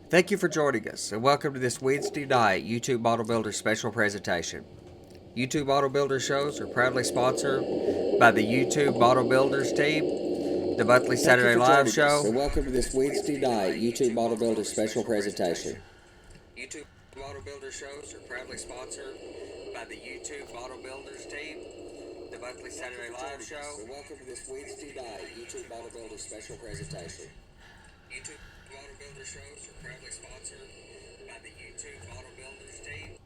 Thank you for joining us, and welcome to this Wednesday night YouTube Model Builder special presentation. YouTube Model Builder shows are proudly sponsored by the YouTube Model Builders team, the monthly Saturday live show. And welcome to this Wednesday night YouTube Model Builder special presentation. YouTube Model Builder shows are proudly sponsored by the YouTube Model Builders team, the monthly Saturday live show. And welcome to this Wednesday night YouTube Model Builder special presentation. YouTube Model Builder shows are proudly sponsored by the YouTube Model Builders team,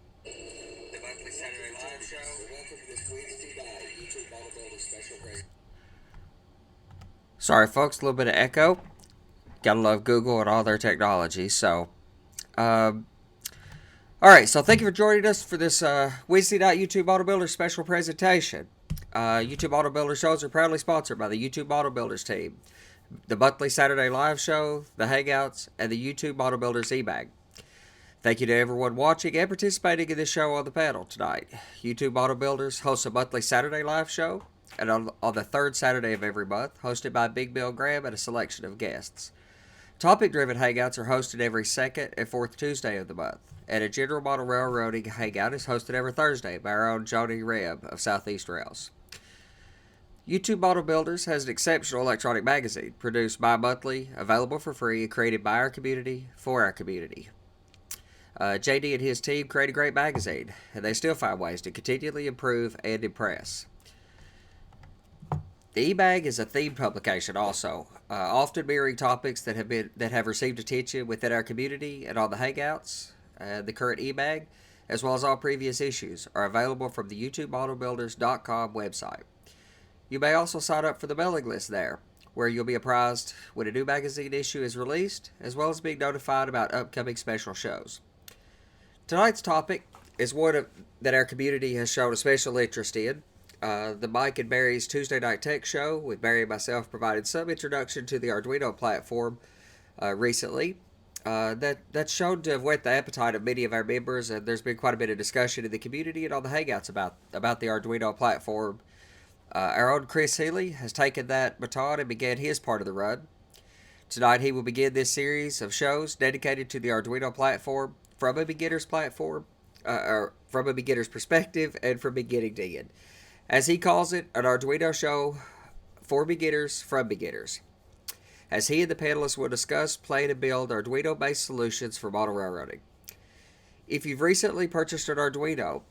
the monthly Saturday live show. Welcome to this Wednesday night YouTube Model Builder special presentation. Sorry, folks, a little bit of echo. Gotta love Google and all their technology. All right, so thank you for joining us for this Wednesday night YouTube Model Builder special presentation. YouTube Model Builder shows are proudly sponsored by the YouTube Model Builders team, the monthly Saturday live show, the Hangouts, and the YouTube Model Builders e-bag. Thank you to everyone watching and participating in this show on the panel tonight. YouTube Model Builders hosts a monthly Saturday live show, and on the third Saturday of every month, hosted by Big Bill Graham and a selection of guests. Topic-driven Hangouts are hosted every second and fourth Tuesday of the month, and a General Model Railroading Hangout is hosted every Thursday by our own Johnny Reb of Southeast Rails. YouTube Model Builders has an exceptional electronic magazine, produced bi-monthly, available for free, and created by our community, for our community. JD and his team create a great magazine, and they still find ways to continually improve and impress. The e-bag is a themed publication also, often mirroring topics that have received attention within our community and on the Hangouts. The current e-bag, as well as all previous issues, are available from the YouTubeModelBuilders.com website. You may also sign up for the mailing list there, where you'll be apprised when a new magazine issue is released, as well as being notified about upcoming special shows. Tonight's topic is one that our community has shown a special interest in. The Mike and Barry's Tuesday Night Tech Show, with Barry and myself provided some introduction to the Arduino platform recently. That's shown to have whet the appetite of many of our members, and there's been quite a bit of discussion in the community and on the Hangouts about the Arduino platform. Our own Chris Heili has taken that baton and began his part of the run. Tonight he will begin this series of shows dedicated to the Arduino platform from a beginner's platform, or from a beginner's perspective and from beginning to end. As he calls it, an Arduino show for beginners from beginners. As he and the panelists will discuss, plan, and build Arduino-based solutions for model railroading. If you've recently purchased an Arduino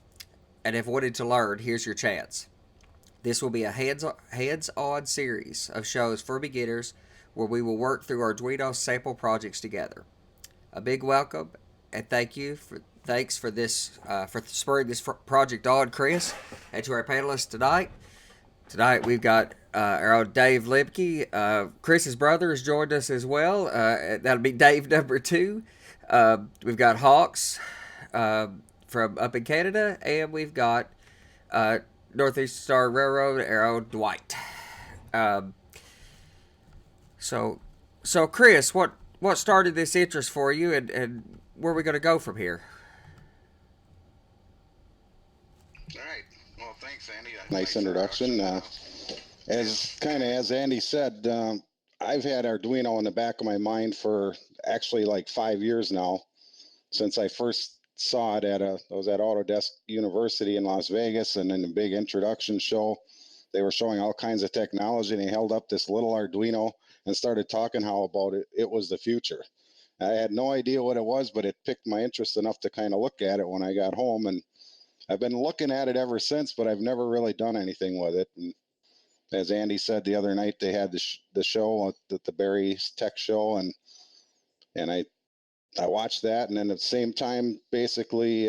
and have wanted to learn, here's your chance. This will be a hands-on series of shows for beginners where we will work through Arduino sample projects together. A big welcome and thanks for spurring this project on, Chris, and to our panelists tonight. Tonight we've got our own Dave Limke. Chris's brother has joined us as well. That'll be Dave number 2. We've got Hawks from up in Canada, and we've got Northeast Star Railroad, our own Dwight. So Chris, what started this interest for you, and where are we going to go from here? All right. Well, thanks, Andy. Nice introduction. As Andy said, I've had Arduino in the back of my mind for actually like 5 years now, since I first saw it I was at Autodesk University in Las Vegas, and in a big introduction show, they were showing all kinds of technology, and he held up this little Arduino and started talking how about it was the future. I had no idea what it was, but it piqued my interest enough to kind of look at it when I got home, and I've been looking at it ever since, but I've never really done anything with it. And as Andy said the other night, they had the show at the Barry's Tech Show, and I watched that, and then at the same time, basically,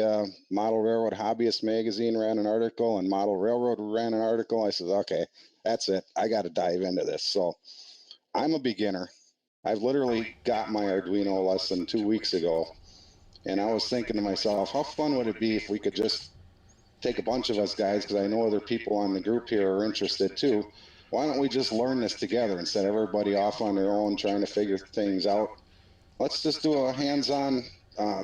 Model Railroad Hobbyist Magazine ran an article, and Model Railroad ran an article. I said, okay, that's it. I got to dive into this. So I'm a beginner. I've literally got my Arduino less than 2 weeks ago, and I was thinking to myself, how fun would it be if we could just take a bunch of us guys, because I know other people on the group here are interested too. Why don't we just learn this together instead of everybody off on their own trying to figure things out? Let's just do a hands-on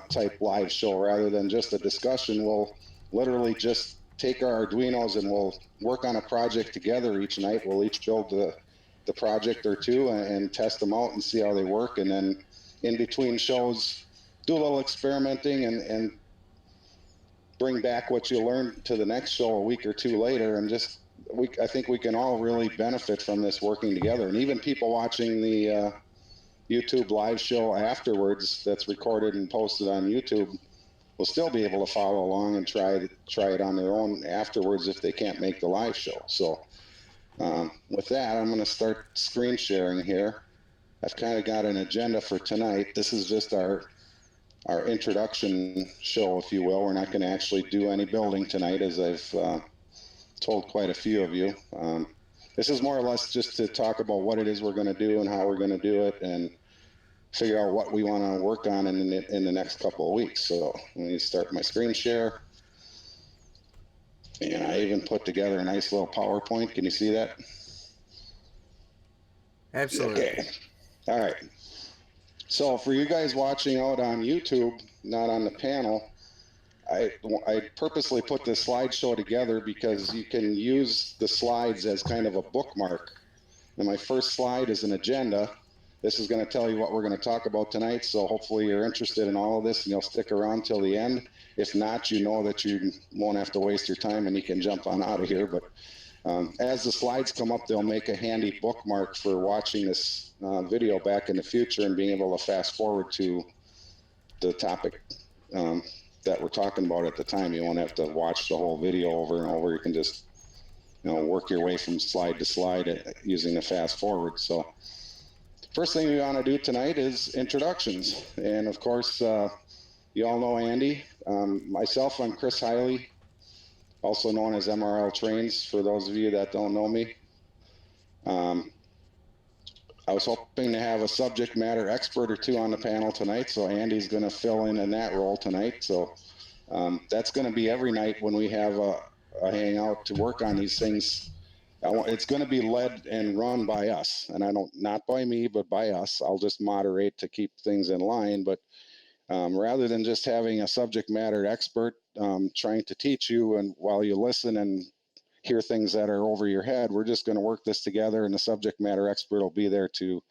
type live show rather than just a discussion. We'll literally just take our Arduinos and we'll work on a project together each night. We'll each build the project or two and test them out and see how they work. And then in between shows, do a little experimenting and bring back what you learned to the next show a week or two later, and just I think we can all really benefit from this working together. And even people watching the YouTube live show afterwards, that's recorded and posted on YouTube, will still be able to follow along and try it on their own afterwards if they can't make the live show. So with that, I'm going to start screen sharing here. I've kind of got an agenda for tonight. This is just our introduction show, if you will. We're not going to actually do any building tonight, as I've told quite a few of you. This is more or less just to talk about what it is we're going to do and how we're going to do it, and figure out what we want to work on in the next couple of weeks. So let me start my screen share. And I even put together a nice little PowerPoint. Can you see that? Absolutely. Okay. All right. So for you guys watching out on YouTube, not on the panel, I purposely put this slideshow together because you can use the slides as kind of a bookmark. And my first slide is an agenda. This is going to tell you what we're going to talk about tonight, so hopefully you're interested in all of this and you'll stick around till the end. If not, you know that you won't have to waste your time and you can jump on out of here. But as the slides come up, they'll make a handy bookmark for watching this video back in the future and being able to fast forward to the topic that we're talking about at the time. You won't have to watch the whole video over and over. You can just work your way from slide to slide using the fast forward. So first thing we want to do tonight is introductions. And of course, you all know Andy. Myself, I'm Chris Heili, also known as MRL Trains, for those of you that don't know me. I was hoping to have a subject matter expert or two on the panel tonight, so Andy's going to fill in that role tonight. So that's going to be every night when we have a hangout to work on these things. It's going to be led and run by us, and not by me, but by us. I'll just moderate to keep things in line. But rather than just having a subject matter expert trying to teach you, and while you listen and hear things that are over your head, we're just going to work this together, and the subject matter expert will be there to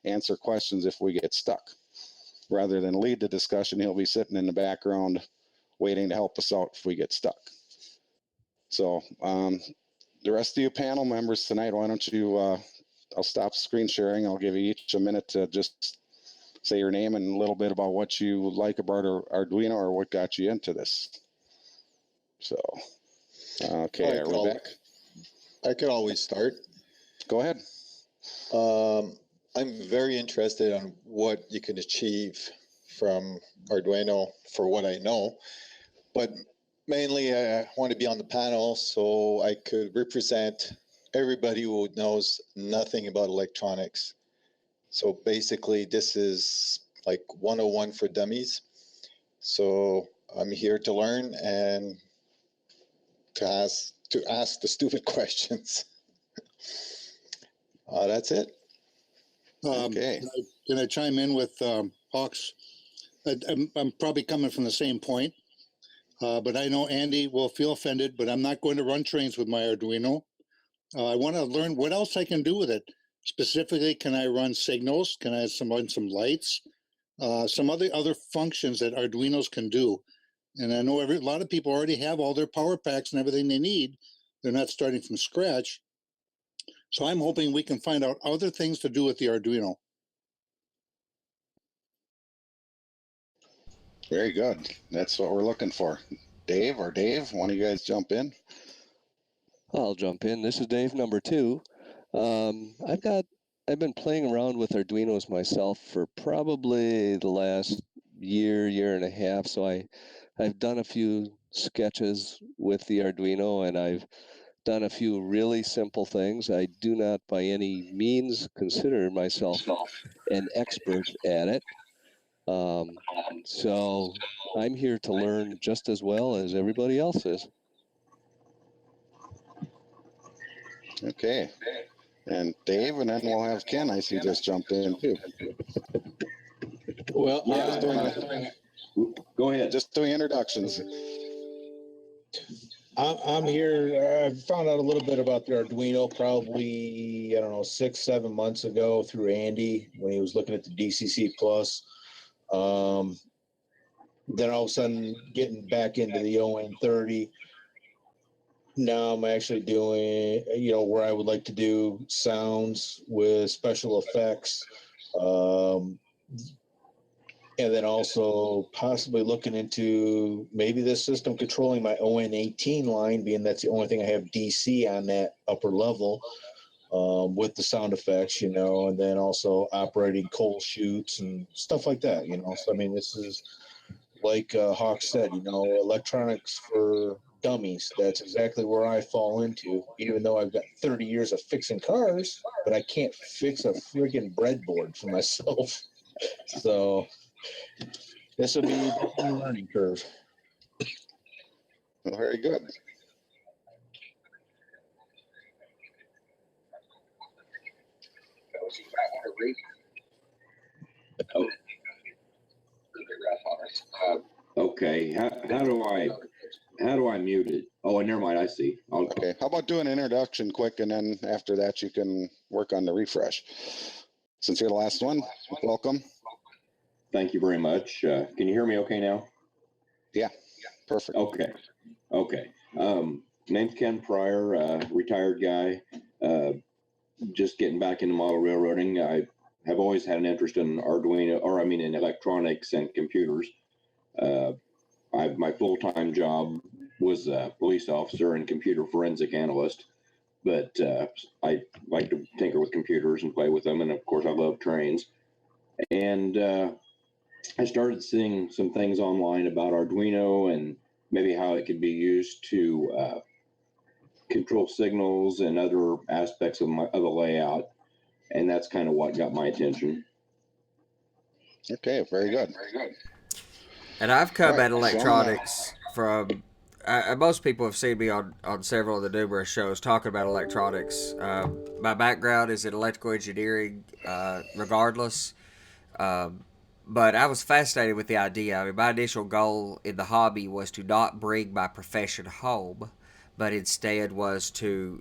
answer questions if we get stuck. Rather than lead the discussion, he'll be sitting in the background waiting to help us out if we get stuck. So the rest of you panel members tonight, why don't you, I'll stop screen sharing. I'll give you each a minute to just say your name and a little bit about what you like about Arduino or what got you into this. So, okay, are we back? I could always start. Go ahead. I'm very interested on what you can achieve from Arduino for what I know, but mainly I want to be on the panel so I could represent everybody who knows nothing about electronics. So basically this is like 101 for dummies. So I'm here to learn and to ask the stupid questions. That's it. Okay. Can I chime in with Hawks? I'm probably coming from the same point, but I know Andy will feel offended, but I'm not going to run trains with my Arduino. I want to learn what else I can do with it. Specifically, can I run signals? Can I run some lights? Some other functions that Arduinos can do. And I know a lot of people already have all their power packs and everything they need. They're not starting from scratch. So I'm hoping we can find out other things to do with the Arduino. Very good. That's what we're looking for. Dave, one of you guys jump in? I'll jump in. This is Dave number 2. I've been playing around with Arduinos myself for probably the last year and a half. So I've done a few sketches with the Arduino, and I've done a few really simple things. I do not by any means consider myself an expert at it. So I'm here to learn just as well as everybody else is. Okay. And Dave, and then we'll have Ken. I see just jumped in too. Well, go ahead. Just doing introductions. I'm here. I found out a little bit about the Arduino probably, 6-7 months ago through Andy when he was looking at the DCC Plus. Then all of a sudden getting back into the ON30. Now I'm actually doing, where I would like to do sounds with special effects. And then also possibly looking into maybe this system controlling my ON18 line, being that's the only thing I have DC on that upper level, with the sound effects, and then also operating coal chutes and stuff like that, So, I mean, this is like Hawk said, electronics for dummies. That's exactly where I fall into, even though I've got 30 years of fixing cars, but I can't fix a friggin' breadboard for myself. So this will be a learning curve. Well, very good. Okay, how do I mute it? Oh, never mind. I see. Okay, how about doing an introduction quick, and then after that you can work on the refresh. Since you're the last one, welcome. Thank you very much. Can you hear me okay now? Yeah, perfect. Okay. Name's Ken Pryor, retired guy. Just getting back into model railroading. I have always had an interest in Arduino, in electronics and computers. My full-time job was a police officer and computer forensic analyst, but I like to tinker with computers and play with them, and of course I love trains. And I started seeing some things online about Arduino and maybe how it could be used to control signals and other aspects of the layout, and that's kind of what got my attention. Okay, very good. And I've come Right, at so electronics from. Most people have seen me on several of the numerous shows talking about electronics. My background is in electrical engineering, regardless. But I was fascinated with the idea. I mean, my initial goal in the hobby was to not bring my profession home, but instead was to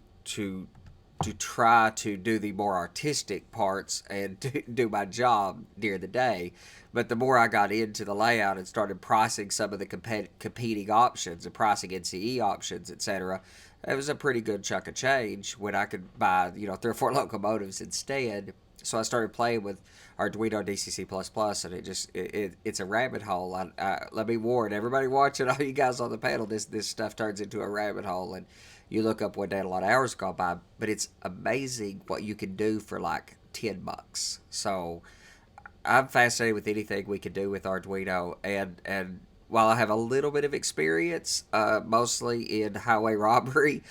try to do the more artistic parts and do my job during the day. But the more I got into the layout and started pricing some of the competing options and pricing NCE options, etc., it was a pretty good chunk of change when I could buy 3 or 4 locomotives instead. So I started playing with Arduino DCC++, and it's a rabbit hole. Let me warn everybody watching, all you guys on the panel, this stuff turns into a rabbit hole, and you look up one day and a lot of hours go by, but it's amazing what you can do for like $10. So I'm fascinated with anything we can do with Arduino, and while I have a little bit of experience, mostly in highway robbery,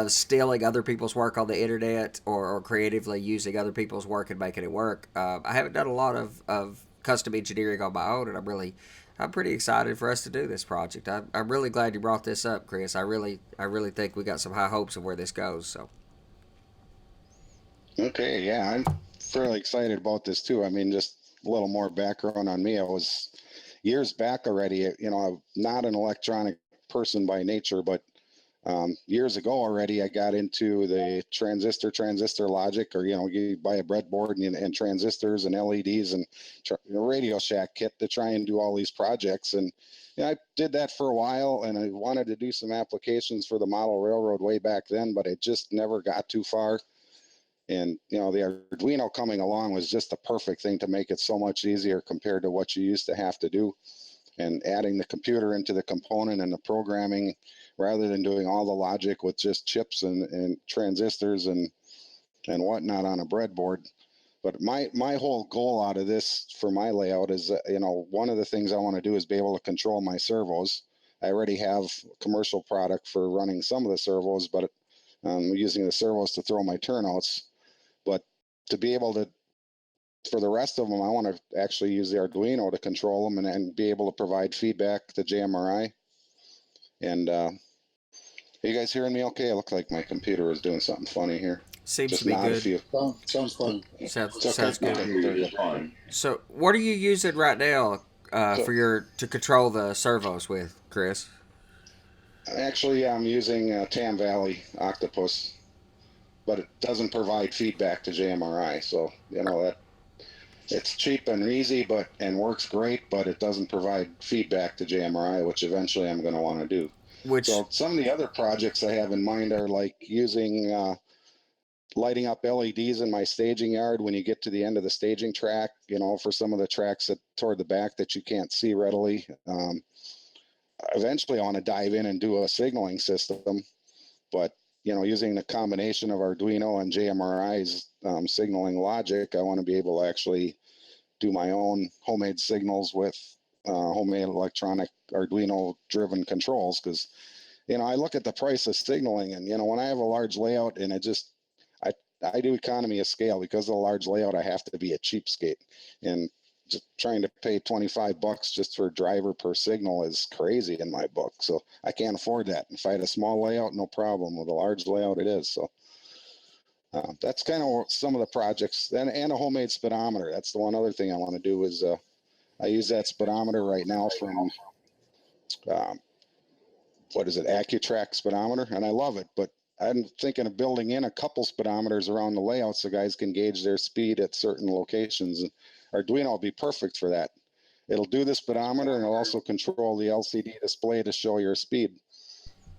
stealing other people's work on the internet, or creatively using other people's work and making it work, I haven't done a lot of custom engineering on my own, and I'm pretty excited for us to do this project. I'm really glad you brought this up, Chris. I really think we got some high hopes of where this goes. So. Okay, yeah, I'm fairly excited about this too. I mean, just a little more background on me. I was years back already, I'm not an electronic person by nature, but years ago already, I got into the transistor logic, or, you buy a breadboard and transistors and LEDs and a Radio Shack kit to try and do all these projects. And I did that for a while, and I wanted to do some applications for the model railroad way back then, but it just never got too far. And, the Arduino coming along was just the perfect thing to make it so much easier compared to what you used to have to do. And adding the computer into the component and the programming, rather than doing all the logic with just chips and transistors and whatnot on a breadboard. But my whole goal out of this for my layout is, one of the things I want to do is be able to control my servos. I already have a commercial product for running some of the servos, but I'm using the servos to throw my turnouts. But to be able to, for the rest of them, I want to actually use the Arduino to control them and be able to provide feedback to JMRI. And are you guys hearing me okay? It looks like my computer is doing something funny here. Seems Just to be nod good. if you. Sounds fun. Sounds good. Okay. So, what are you using right now to control the servos with, Chris? Actually, I'm using Tam Valley Octopus, but it doesn't provide feedback to JMRI. So that It's cheap and easy, and works great, but it doesn't provide feedback to JMRI, which eventually I'm going to want to do. Which So some of the other projects I have in mind are like using lighting up LEDs in my staging yard when you get to the end of the staging track, for some of the tracks that toward the back that you can't see readily. Eventually I want to dive in and do a signaling system, but using the combination of Arduino and JMRI's signaling logic, I want to be able to actually do my own homemade signals with homemade electronic Arduino driven controls. Because I look at the price of signaling, and when I have a large layout, and I I do economy of scale. Because of the large layout, I have to be a cheapskate, and just trying to pay $25 just for a driver per signal is crazy in my book. So I can't afford that. If I had a small layout, no problem. With a large layout, it is. So that's kind of some of the projects, and a homemade speedometer. That's the one other thing I want to do is I use that speedometer right now from um, what is it, Accutrack speedometer, and I love it. But I'm thinking of building in a couple speedometers around the layout so guys can gauge their speed at certain locations. And Arduino will be perfect for that. It'll do the speedometer, and it'll also control the LCD display to show your speed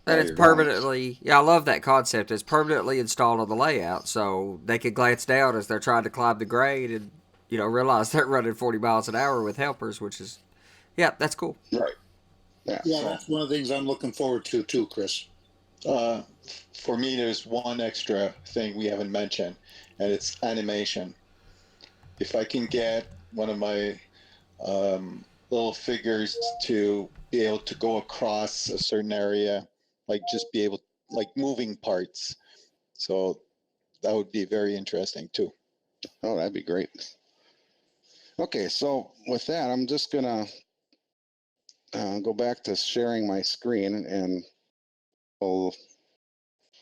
that while it's you're going. permanently, yeah, I love that concept. It's permanently installed on the layout, so they can glance down as they're trying to climb the grade and realize they're running 40 miles an hour with helpers, which is, yeah, that's cool. Right. Yeah. Yeah, So that's one of the things I'm looking forward to too, Chris. For me, there's one extra thing we haven't mentioned, and it's animation. If I can get one of my little figures to be able to go across a certain area, like just be able, like moving parts. So that would be very interesting too. oh, that'd be great. Okay, so with that, I'm just gonna go back to sharing my screen, and we'll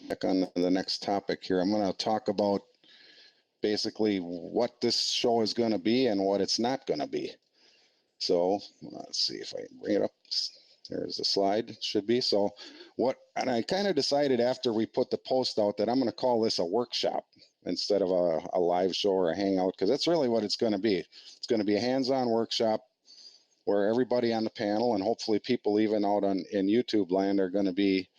back on the next topic here. I'm gonna talk about basically what this show is gonna be and what it's not gonna be. So let's see if I can bring it up. There's the slide, should be. So and I kind of decided after we put the post out that I'm gonna call this a workshop instead of a live show or a hangout, because that's really what it's gonna be. It's gonna be a hands-on workshop where everybody on the panel, and hopefully people even out in YouTube land, are going to be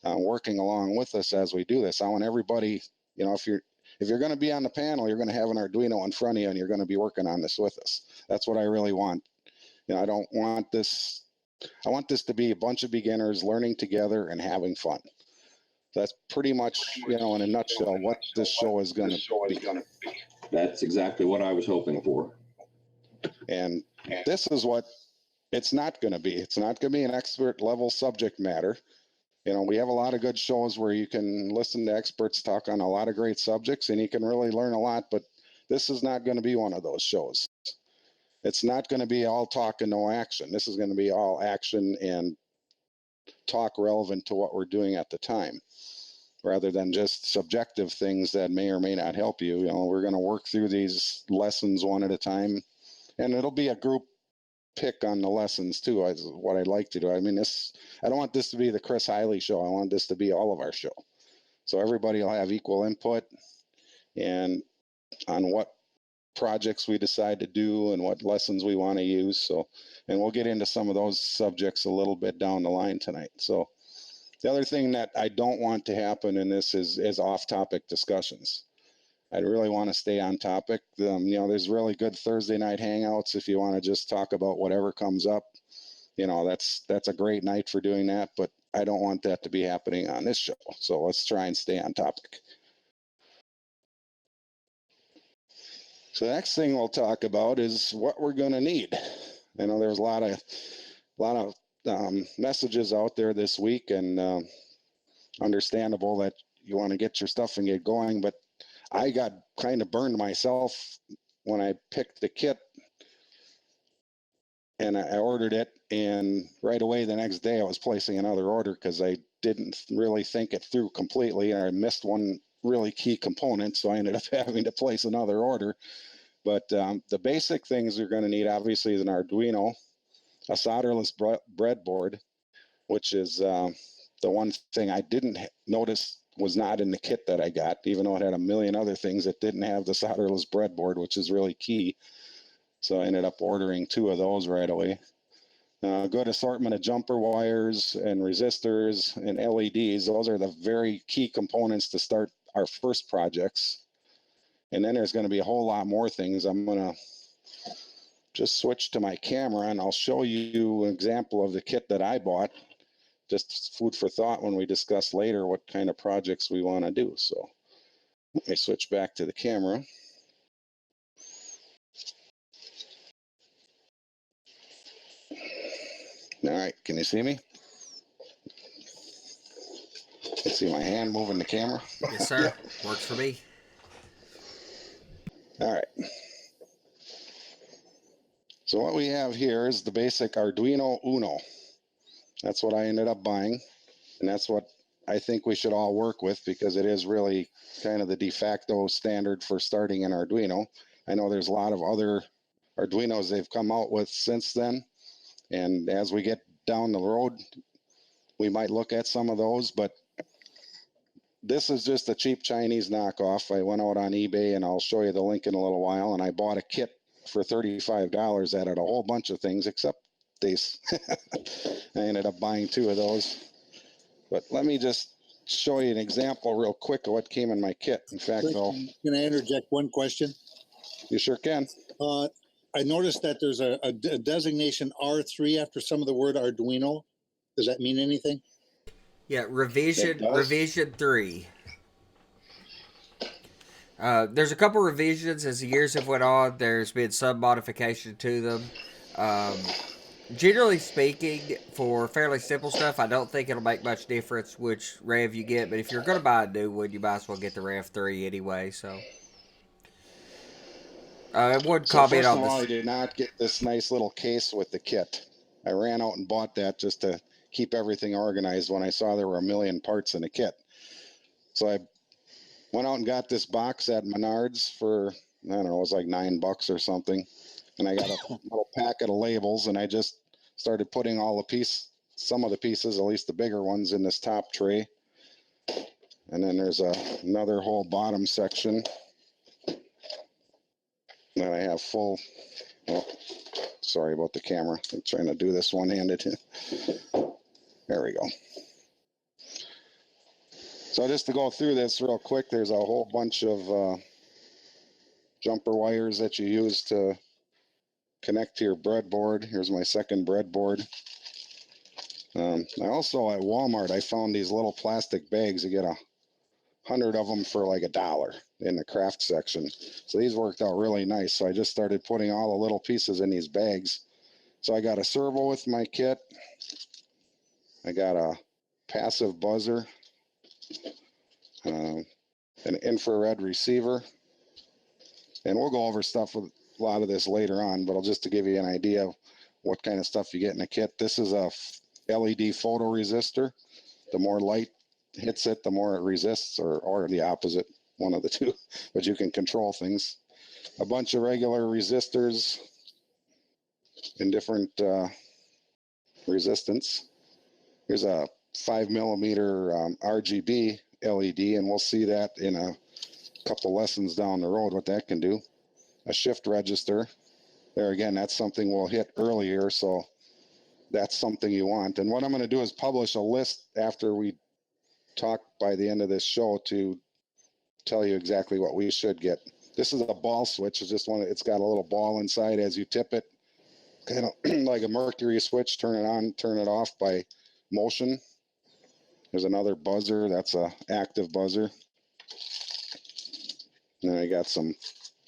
working along with us as we do this. I want everybody, if you're going to be on the panel, you're going to have an Arduino in front of you, and you're going to be working on this with us. That's what I really want. I don't want this. I want this to be a bunch of beginners learning together and having fun. That's pretty much, in a nutshell, what this show is going to be. That's exactly what I was hoping for. And this is what it's not going to be. It's not going to be an expert level subject matter. We have a lot of good shows where you can listen to experts talk on a lot of great subjects and you can really learn a lot, but this is not going to be one of those shows. It's not going to be all talk and no action. This is going to be all action and talk relevant to what we're doing at the time, rather than just subjective things that may or may not help you. We're going to work through these lessons one at a time, and it'll be a group pick on the lessons too, is what I'd like to do. I mean, I don't want this to be the Chris Heili show. I want this to be all of our show. So everybody will have equal input and on what projects we decide to do and what lessons we want to use. So, and we'll get into some of those subjects a little bit down the line tonight. So the other thing that I don't want to happen in this is off-topic discussions. I really want to stay on topic. There's really good Thursday night hangouts if you want to just talk about whatever comes up. That's a great night for doing that, but I don't want that to be happening on this show. So let's try and stay on topic. So the next thing we'll talk about is what we're going to need. There's a lot of messages out there this week, and understandable that you want to get your stuff and get going, but I got kind of burned myself when I picked the kit and I ordered it, and right away the next day I was placing another order because I didn't really think it through completely, and I missed one really key component, so I ended up having to place another order. But the basic things you're going to need, obviously, is an Arduino, a solderless breadboard, which is the one thing I didn't notice was not in the kit that I got, even though it had a million other things that didn't have the solderless breadboard, which is really key. So I ended up ordering 2 of those right away. Good assortment of jumper wires and resistors and LEDs. Those are the very key components to start our first projects. And then there's going to be a whole lot more things. I'm going to just switch to my camera and I'll show you an example of the kit that I bought. Just food for thought when we discuss later what kind of projects we want to do. So let me switch back to the camera. All right, can you see me? You see my hand moving the camera? Yes, sir. Works for me. All right. So what we have here is the basic Arduino Uno. That's what I ended up buying. And that's what I think we should all work with because it is really kind of the de facto standard for starting an Arduino. I know there's a lot of other Arduinos they've come out with since then. And as we get down the road, we might look at some of those, but this is just a cheap Chinese knockoff. I went out on eBay and I'll show you the link in a little while. And I bought a kit for $35 that had a whole bunch of things except these. I ended up buying 2 of those. But let me just show you an example real quick of what came in my kit. In fact, though, Can I interject one question? you sure can. I noticed that there's a designation R3 after some of the word Arduino. Does that mean anything? Yeah, revision 3. There's a couple revisions as the years have went on. There's been some modification to them. Generally speaking, for fairly simple stuff, I don't think it'll make much difference which rev you get. But if you're going to buy a new one, you might as well get the Rev 3 anyway. So, one So comment first on of all, I this. did not get this nice little case with the kit. I ran out and bought that just to keep everything organized when I saw there were a million parts in the kit. So I went out and got this box at Menards for, I don't know, it was like $9 or something. And I got a little packet of labels and I just started putting some of the pieces, at least the bigger ones, in this top tray. And then there's another whole bottom section that I have full. Oh, sorry about the camera. I'm trying to do this one-handed. There we go. So just to go through this real quick, there's a whole bunch of jumper wires that you use to connect to your breadboard. Here's my second breadboard. I also at Walmart, I found these little plastic bags. You get 100 of them for like $1 in the craft section. So these worked out really nice. So I just started putting all the little pieces in these bags. So I got a servo with my kit. I got a passive buzzer, an infrared receiver, and we'll go over stuff with a lot of this later on, but I'll just to give you an idea of what kind of stuff you get in a kit. This is a LED photo resistor. The more light hits it, the more it resists, or the opposite, one of the two, but you can control things. A bunch of regular resistors in different resistance. Here's a 5mm RGB LED, and we'll see that in a couple lessons down the road what that can do. A shift register. There again, that's something we'll hit earlier, so that's something you want. And what I'm going to do is publish a list after we talk by the end of this show to tell you exactly what we should get. This is a ball switch. It's just one. It's got a little ball inside. As you tip it, kind of like a mercury switch. Turn it on, turn it off by motion. There's another buzzer. That's a active buzzer. And then I got some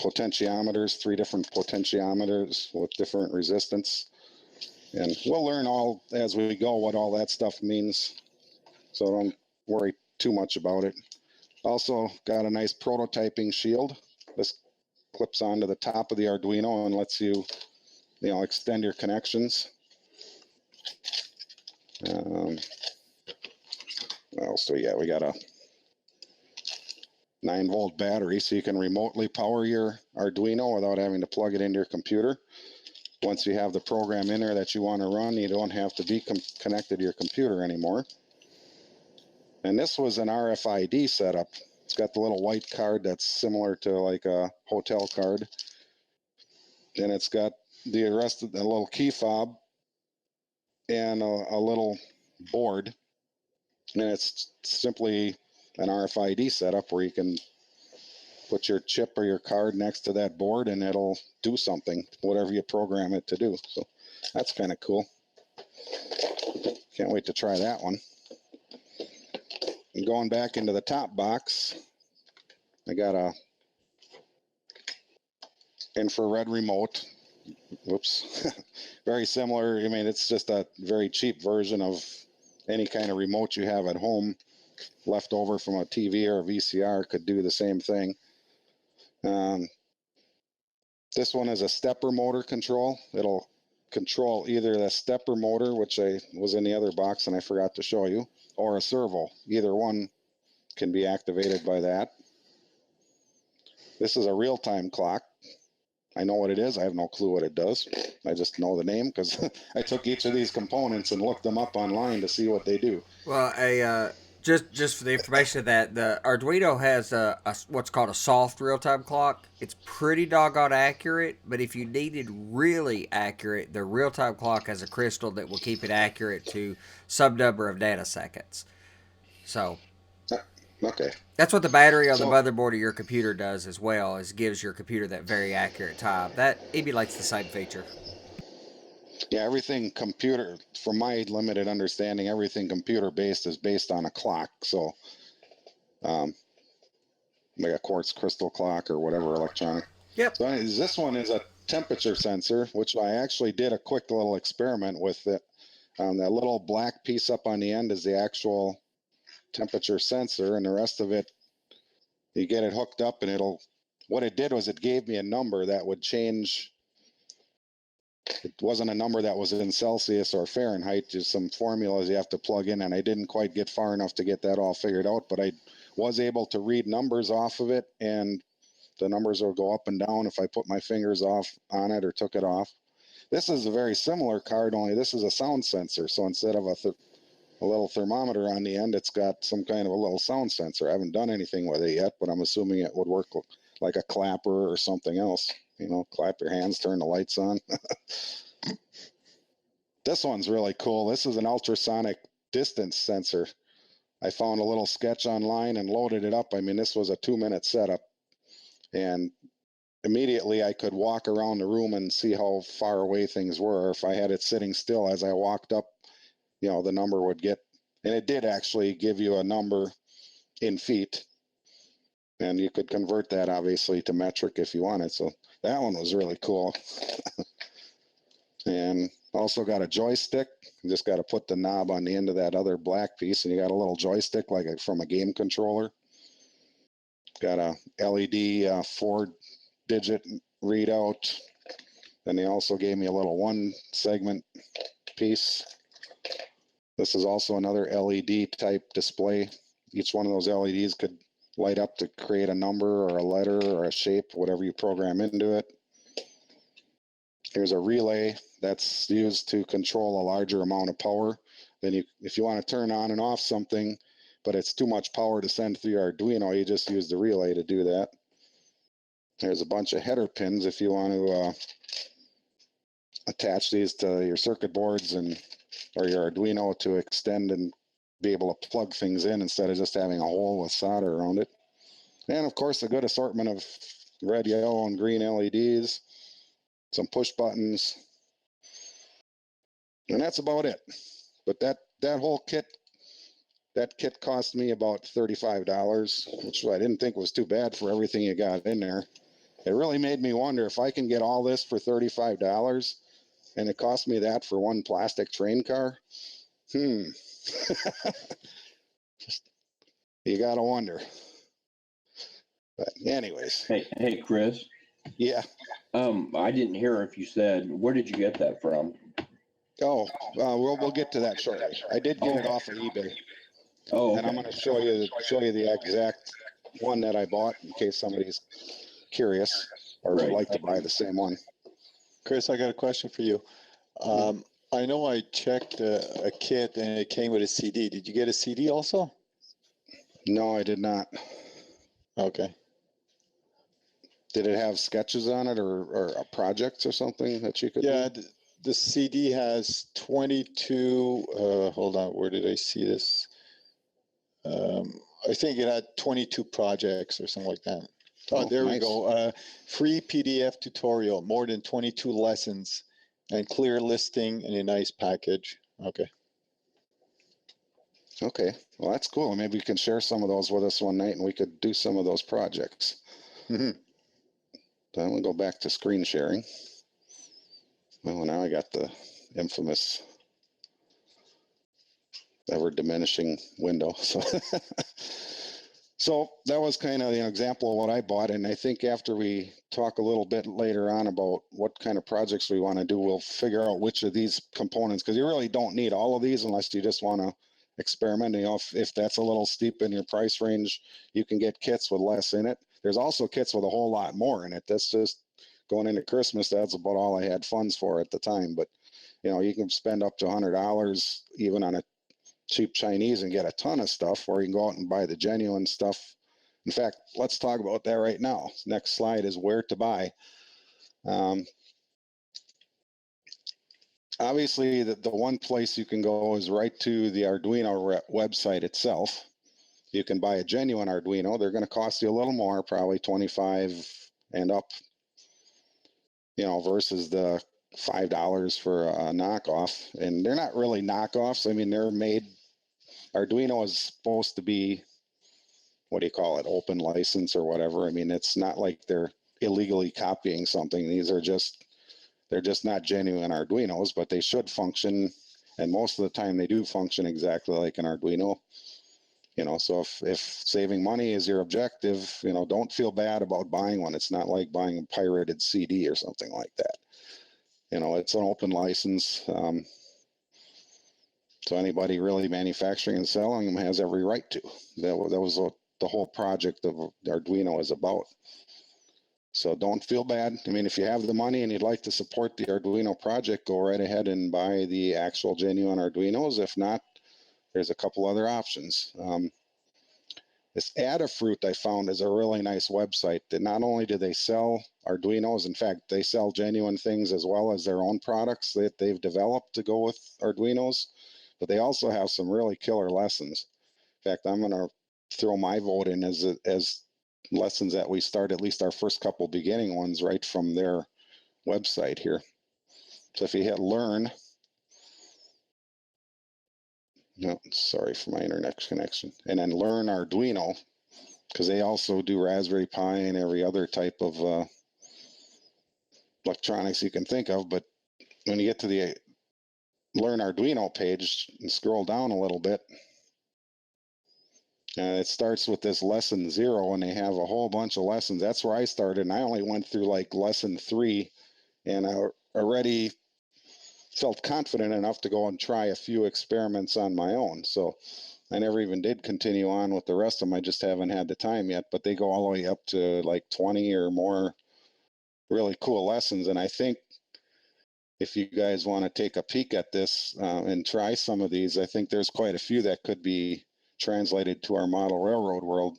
potentiometers, 3 different potentiometers with different resistance. And we'll learn all as we go what all that stuff means. So don't worry too much about it. Also got a nice prototyping shield. This clips onto the top of the Arduino and lets you, extend your connections. What else do we got? We got a 9-volt battery, so you can remotely power your Arduino without having to plug it into your computer. Once you have the program in there that you want to run, you don't have to be connected to your computer anymore. And this was an RFID setup. It's got the little white card that's similar to like a hotel card. and it's got the rest of the little key fob and a little board, and it's simply an RFID setup where you can put your chip or your card next to that board and it'll do something, whatever you program it to do. So that's kind of cool. Can't wait to try that one. And going back into the top box, I got a infrared remote. Whoops. Very similar. I mean, it's just a very cheap version of any kind of remote you have at home, left over from a TV or a VCR, could do the same thing. This one is a stepper motor control. It'll control either the stepper motor, which was in the other box and I forgot to show you, or a servo. Either one can be activated by that. This is a real-time clock. I know what it is. I have no clue what it does. I just know the name because I took each of these components and looked them up online to see what they do. Well, just for the information of that, the Arduino has a what's called a soft real-time clock. It's pretty doggone accurate, but if you needed really accurate, the real-time clock has a crystal that will keep it accurate to some number of nanoseconds. So Okay. that's what the battery on the motherboard of your computer does as well, is gives your computer that very accurate time. That emulates the same feature. Yeah, everything computer, from my limited understanding, everything computer-based is based on a clock. So, like a quartz crystal clock or whatever electronic. Yep. So this one is a temperature sensor, which I actually did a quick little experiment with it. That little black piece up on the end is the actual temperature sensor, and the rest of it, you get it hooked up, and what it did was it gave me a number that would change. It wasn't a number that was in Celsius or Fahrenheit, just some formulas you have to plug in, and I didn't quite get far enough to get that all figured out, but I was able to read numbers off of it, and the numbers will go up and down if I put my fingers on it or took it off. This is a very similar card, only this is a sound sensor. So instead of a little thermometer on the end, it's got some kind of a little sound sensor. I haven't done anything with it yet, but I'm assuming it would work like a clapper or something else. You know, clap your hands, turn the lights on. This one's really cool. This is an ultrasonic distance sensor. I found a little sketch online and loaded it up. I mean, this was a 2-minute setup, and immediately I could walk around the room and see how far away things were. If I had it sitting still as I walked up, you know, the number would get, and it did actually give you a number in feet, and you could convert that obviously to metric if you wanted. So that one was really cool. And also got a joystick. You just got to put the knob on the end of that other black piece, and you got a little joystick like from a game controller. Got a LED 4-digit readout. Then they also gave me a little 1-segment piece. This is also another LED type display. Each one of those LEDs could light up to create a number or a letter or a shape, whatever you program into it. Here's a relay that's used to control a larger amount of power. Then if you want to turn on and off something, but it's too much power to send through your Arduino, you just use the relay to do that. There's a bunch of header pins if you want to attach these to your circuit boards or your Arduino to extend and be able to plug things in instead of just having a hole with solder around it. And of course, a good assortment of red, yellow, and green LEDs, some push buttons, and that's about it. But that whole kit, cost me about $35, which I didn't think was too bad for everything you got in there. It really made me wonder if I can get all this for $35 and it cost me that for one plastic train car. You gotta wonder. But anyways. Hey, Chris. Yeah. I didn't hear if you said, where did you get that from? Oh, we'll get to that shortly. I did get it off of eBay. Oh, okay. And I'm going to show you the exact one that I bought in case somebody's curious or would like to buy the same one. Chris, I got a question for you. I know I checked a kit and it came with a CD. Did you get a CD also? No, I did not. Okay. Did it have sketches on it or projects or something that you could Yeah, do? the CD has 22. Hold on, where did I see this? I think it had 22 projects or something like that. Oh, there we Nice. go. Free PDF tutorial, more than 22 lessons, and clear listing in a nice package. Okay. Okay, well, that's cool. Maybe you can share some of those with us one night and we could do some of those projects. Mhm. Then we'll go back to screen sharing. Well, now I got the infamous ever diminishing window. So that was kind of an example of what I bought. And I think after we talk a little bit later on about what kind of projects we want to do, we'll figure out which of these components, because you really don't need all of these unless you just want to experiment. You know, if that's a little steep in your price range, you can get kits with less in it. There's also kits with a whole lot more in it. That's just going into Christmas. That's about all I had funds for at the time. But, you know, you can spend up to $100 even on a cheap Chinese and get a ton of stuff, or you can go out and buy the genuine stuff. In fact, let's talk about that right now. Next slide is where to buy. Obviously, the one place you can go is right to the Arduino website itself. You can buy a genuine Arduino. They're going to cost you a little more, probably 25 and up, you know, versus the $5 for a knockoff. And they're not really knockoffs. I mean, they're made. Arduino is supposed to be, what do you call it, open license or whatever. I mean, it's not like they're illegally copying something. They're just not genuine Arduinos, but they should function. And most of the time they do function exactly like an Arduino. You know, so if saving money is your objective, you know, don't feel bad about buying one. It's not like buying a pirated CD or something like that. You know, it's an open license. So anybody really manufacturing and selling them has every right to. That was the whole project of Arduino is about. So don't feel bad. I mean, if you have the money and you'd like to support the Arduino project, go right ahead and buy the actual genuine Arduinos. If not, there's a couple other options. This Adafruit I found is a really nice website that not only do they sell Arduinos, in fact, they sell genuine things as well as their own products that they've developed to go with Arduinos, but they also have some really killer lessons. In fact, I'm going to throw my vote in as lessons that we start, at least our first couple beginning ones, right from their website here. So if you hit learn, no, sorry for my internet connection, and then learn Arduino, because they also do Raspberry Pi and every other type of electronics you can think of. But when you get to the learn Arduino page and scroll down a little bit, it starts with this lesson 0, and they have a whole bunch of lessons. That's where I started, and I only went through like lesson 3, and I already felt confident enough to go and try a few experiments on my own. So I never even did continue on with the rest of them. I just haven't had the time yet, but they go all the way up to like 20 or more really cool lessons. And I think if you guys want to take a peek at this and try some of these, I think there's quite a few that could be translated to our model railroad world.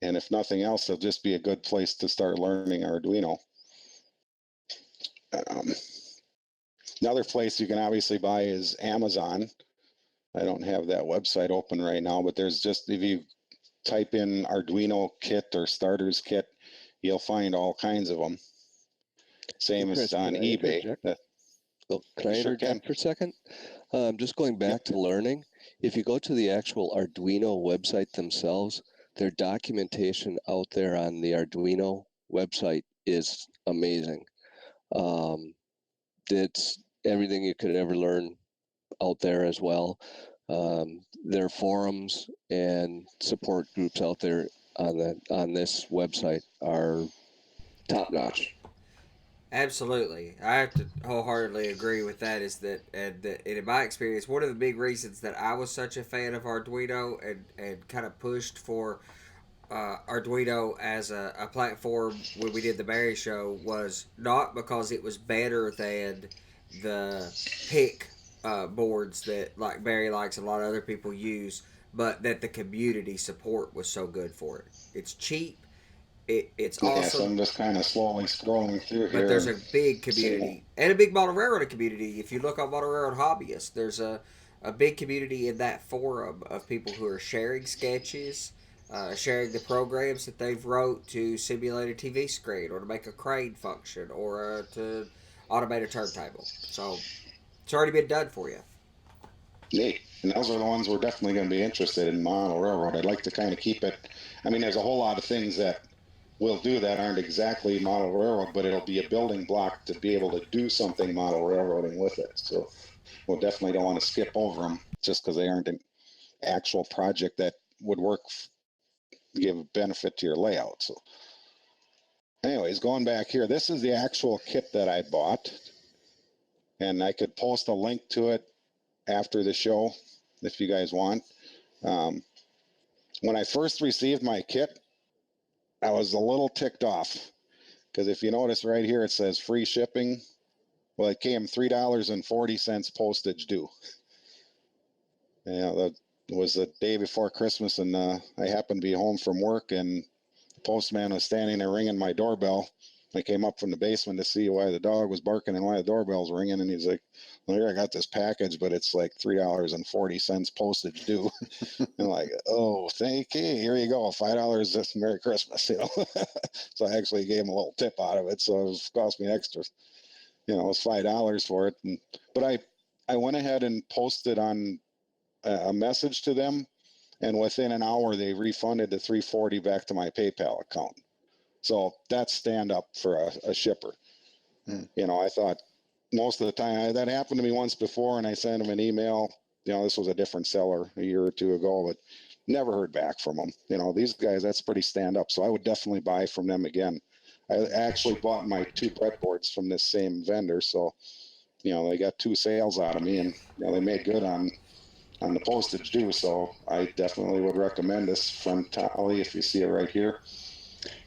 And if nothing else, it'll just be a good place to start learning Arduino. Another place you can obviously buy is Amazon. I don't have that website open right now, but there's just, if you type in Arduino kit or starters kit, you'll find all kinds of them. Same as on eBay. Can I interject for a second? Just going back to learning, if you go to the actual Arduino website themselves, their documentation out there on the Arduino website is amazing. It's everything you could ever learn out there as well. Their forums and support groups out there on this website are top notch. Absolutely, I have to wholeheartedly agree with that. Is that, and in my experience, one of the big reasons that I was such a fan of Arduino and kind of pushed for Arduino as a platform when we did the Barry Show was not because it was better than the PIC boards that like Barry likes and a lot of other people use, but that the community support was so good for it. It's cheap, It's Yeah, so awesome. I'm just kind of slowly scrolling through But here there's and a big seeing. community and a big model railroad community. If you look on model railroad hobbyists, there's a big community in that forum of people who are sharing sketches, sharing the programs that they've wrote to simulate a TV screen or to make a crane function or to automate a turntable. So it's already been done for you. Neat. And those are the ones we're definitely going to be interested in model railroad. I'd like to kind of keep it. I mean, there's a whole lot of things that we'll do that aren't exactly model railroad, but it'll be a building block to be able to do something model railroading with it. So we'll definitely don't want to skip over them just because they aren't an actual project that would work, give benefit to your layout. So anyways, going back here, this is the actual kit that I bought, and I could post a link to it after the show if you guys want. Um, when I first received my kit, I was a little ticked off because if you notice right here, it says free shipping. Well, it came $3.40 postage due. Yeah, that was the day before Christmas, and I happened to be home from work, and the postman was standing there ringing my doorbell. I came up from the basement to see why the dog was barking and why the doorbell's ringing, and he's like, "Well, here I got this package, but it's like $3.40 postage due." And like, "Oh, thank you. Here you go, $5. This Merry Christmas," you know. So I actually gave him a little tip out of it, so it was, cost me extra. You know, it was $5 for it, but I went ahead and posted on a message to them, and within an hour they refunded the 340 back to my PayPal account. So that's stand up for a shipper. You know, I thought most of the time that happened to me once before, and I sent them an email. You know, this was a different seller a year or two ago, but never heard back from them. You know, these guys, that's pretty stand up. So I would definitely buy from them again. I actually bought my 2 breadboards from this same vendor, so you know they got 2 sales out of me, and you know they made good on the postage due. So I definitely would recommend this from Tally if you see it right here.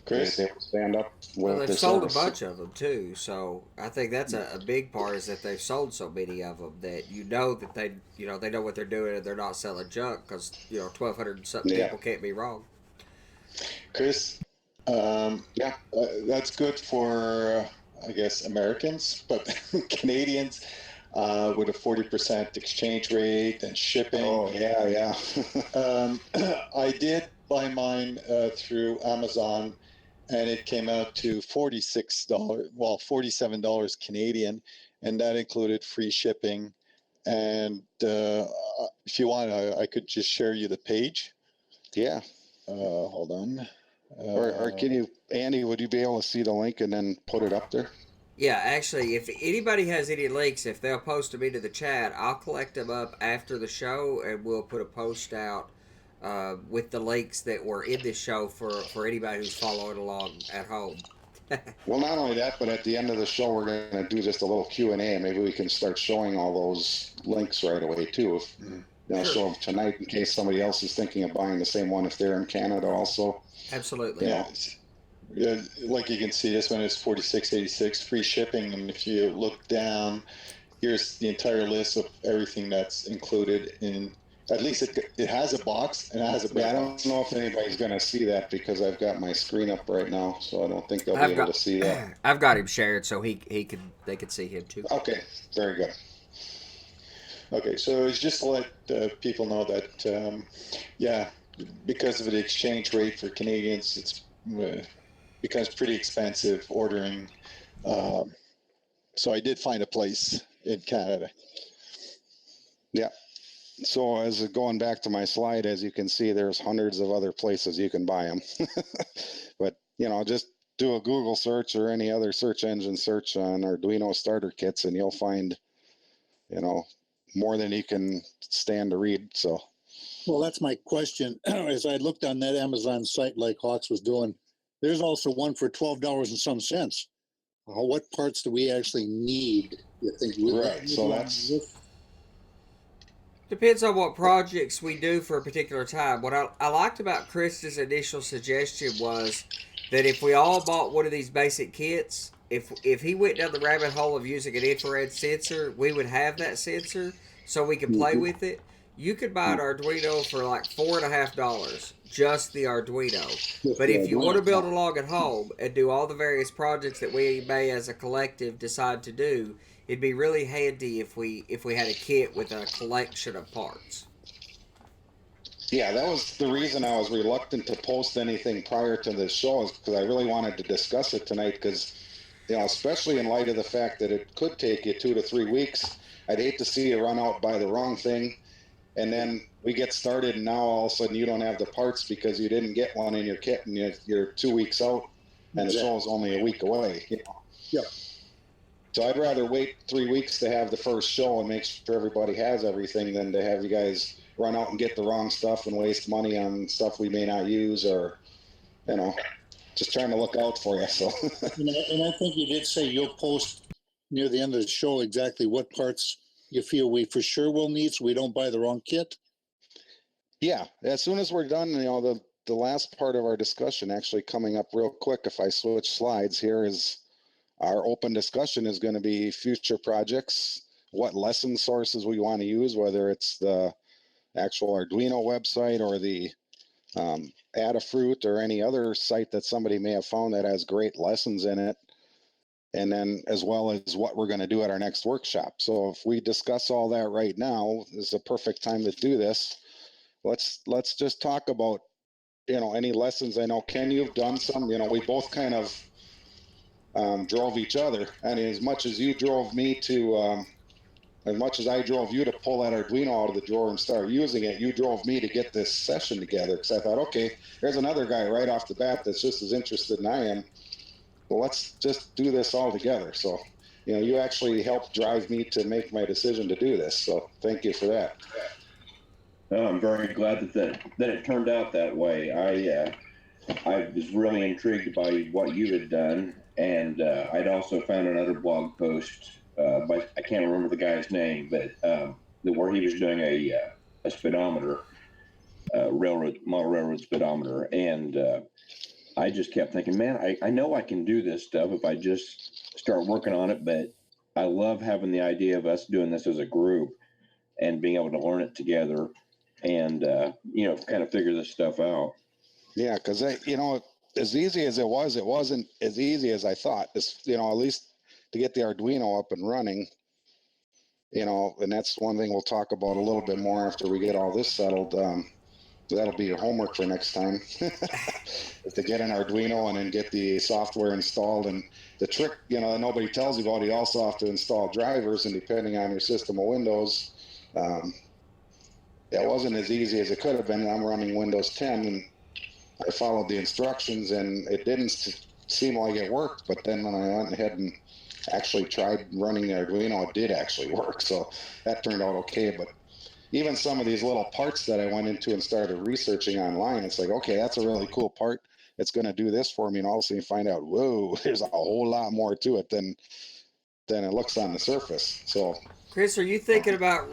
Chris? They stand up Well, with they've their sold a service. bunch of them too, so I think that's a big part is that they've sold so many of them that that they know what they're doing and they're not selling junk because 1,200 and something Yeah, people can't be wrong. Chris, yeah, that's good for, I guess, Americans, but Canadians with a 40% exchange rate and shipping. oh yeah, yeah. I did buy mine through Amazon, and it came out to $46, well, $47 Canadian, and that included free shipping. And if you want, I could just share you the page. Yeah. Hold on. Or can you, Andy, would you be able to see the link and then put it up there? Yeah, actually, if anybody has any links, if they'll post them into the chat, I'll collect them up after the show and we'll put a post out with the links that were in this show for anybody who's following along at home. Well, not only that, but at the end of the show, we're going to do just a little Q&A. Maybe we can start showing all those links right away, too. If, Sure. show them tonight in case somebody else is thinking of buying the same one if they're in Canada also. Absolutely. Yeah. Yeah, like you can see, this one is $46.86 free shipping, and if you look down, here's the entire list of everything that's included in. At least it has a box and it has a bread I box. don't know if anybody's going to see that because I've got my screen up right now, so I don't think they'll be I've able got to see that. I've got him shared so they could see him too. Okay, very good. Okay, so it's just to let people know that, yeah, because of the exchange rate for Canadians, it's becomes pretty expensive ordering. So I did find a place in Canada. Yeah. So as going back to my slide, as you can see, there's hundreds of other places you can buy them. But, just do a Google search or any other search engine search on Arduino starter kits and you'll find, more than you can stand to read. So, Well, that's my question. As I looked on that Amazon site like Hawks was doing, there's also one for $12 and some cents. What parts do we actually need? You think? Right, so that's- Depends on what projects we do for a particular time. What I liked about Chris's initial suggestion was that if we all bought one of these basic kits, if he went down the rabbit hole of using an infrared sensor, we would have that sensor so we can play with it. You could buy an Arduino for like $4.50, just the Arduino. But if you want to build along at home and do all the various projects that we may as a collective decide to do, it'd be really handy if we had a kit with a collection of parts. Yeah, that was the reason I was reluctant to post anything prior to this show, is because I really wanted to discuss it tonight. Because, you know, especially in light of the fact that it could take you 2 to 3 weeks, I'd hate to see you run out by the wrong thing, and then we get started, and now all of a sudden you don't have the parts because you didn't get one in your kit, and you're 2 weeks out, and the show is only a week away. You know? Yeah. So I'd rather wait 3 weeks to have the first show and make sure everybody has everything than to have you guys run out and get the wrong stuff and waste money on stuff we may not use, or, you know, just trying to look out for you. So, And I think you did say you'll post near the end of the show exactly what parts you feel we for sure will need, so we don't buy the wrong kit. yeah, as soon as we're done, you know, the last part of our discussion actually coming up real quick, if I switch slides here, is our open discussion is going to be future projects, what lesson sources we want to use, whether it's the actual Arduino website or the Adafruit or any other site that somebody may have found that has great lessons in it. And then as well as what we're going to do at our next workshop. So if we discuss all that right now, is a perfect time to do this. Let's just talk about, you know, any lessons. I know, Ken, you've done some, you know, we both kind of drove each other. And as much as you drove me to, as much as I drove you to pull that Arduino out of the drawer and start using it, you drove me to get this session together, because I thought, okay, there's another guy right off the bat that's just as interested as I am. Well, let's just do this all together. So, you know, you actually helped drive me to make my decision to do this. So thank you for that. I'm very glad that it turned out that way. I was really intrigued by what you had done, and I'd also found another blog post by, I can't remember the guy's name, but where he was doing a speedometer, model railroad speedometer, and I just kept thinking, man, I know I can do this stuff if I just start working on it, but I love having the idea of us doing this as a group and being able to learn it together and, you know, kind of figure this stuff out. Yeah, because, you know, as easy as it wasn't as easy as I thought. This, you know, at least to get the Arduino up and running, you know, and that's one thing we'll talk about a little bit more after we get all this settled. That'll be your homework for next time, is to get an Arduino and then get the software installed. And the trick, you know, that nobody tells you about, you also have to install drivers, and depending on your system of Windows, it wasn't as easy as it could have been. I'm running Windows 10, and I followed the instructions, and it didn't seem like it worked. But then when I went ahead and actually tried running the Arduino, it did actually work. So that turned out okay. But even some of these little parts that I went into and started researching online, it's like, okay, that's a really cool part. It's going to do this for me. And all of a sudden you find out, whoa, there's a whole lot more to it than it looks on the surface. So, Chris, are you thinking about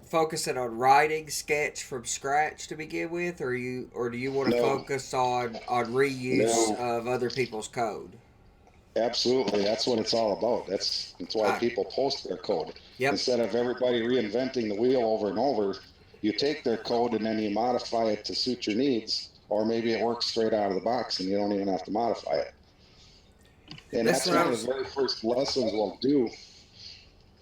focusing on writing sketch from scratch to begin with, or do you want to No. focus on reuse No. of other people's code? absolutely, that's what it's all about. That's why people post their code. Yep. Instead of everybody reinventing the wheel over and over, you take their code and then you modify it to suit your needs, or maybe it works straight out of the box and you don't even have to modify it. And that's one of the very first lessons we'll do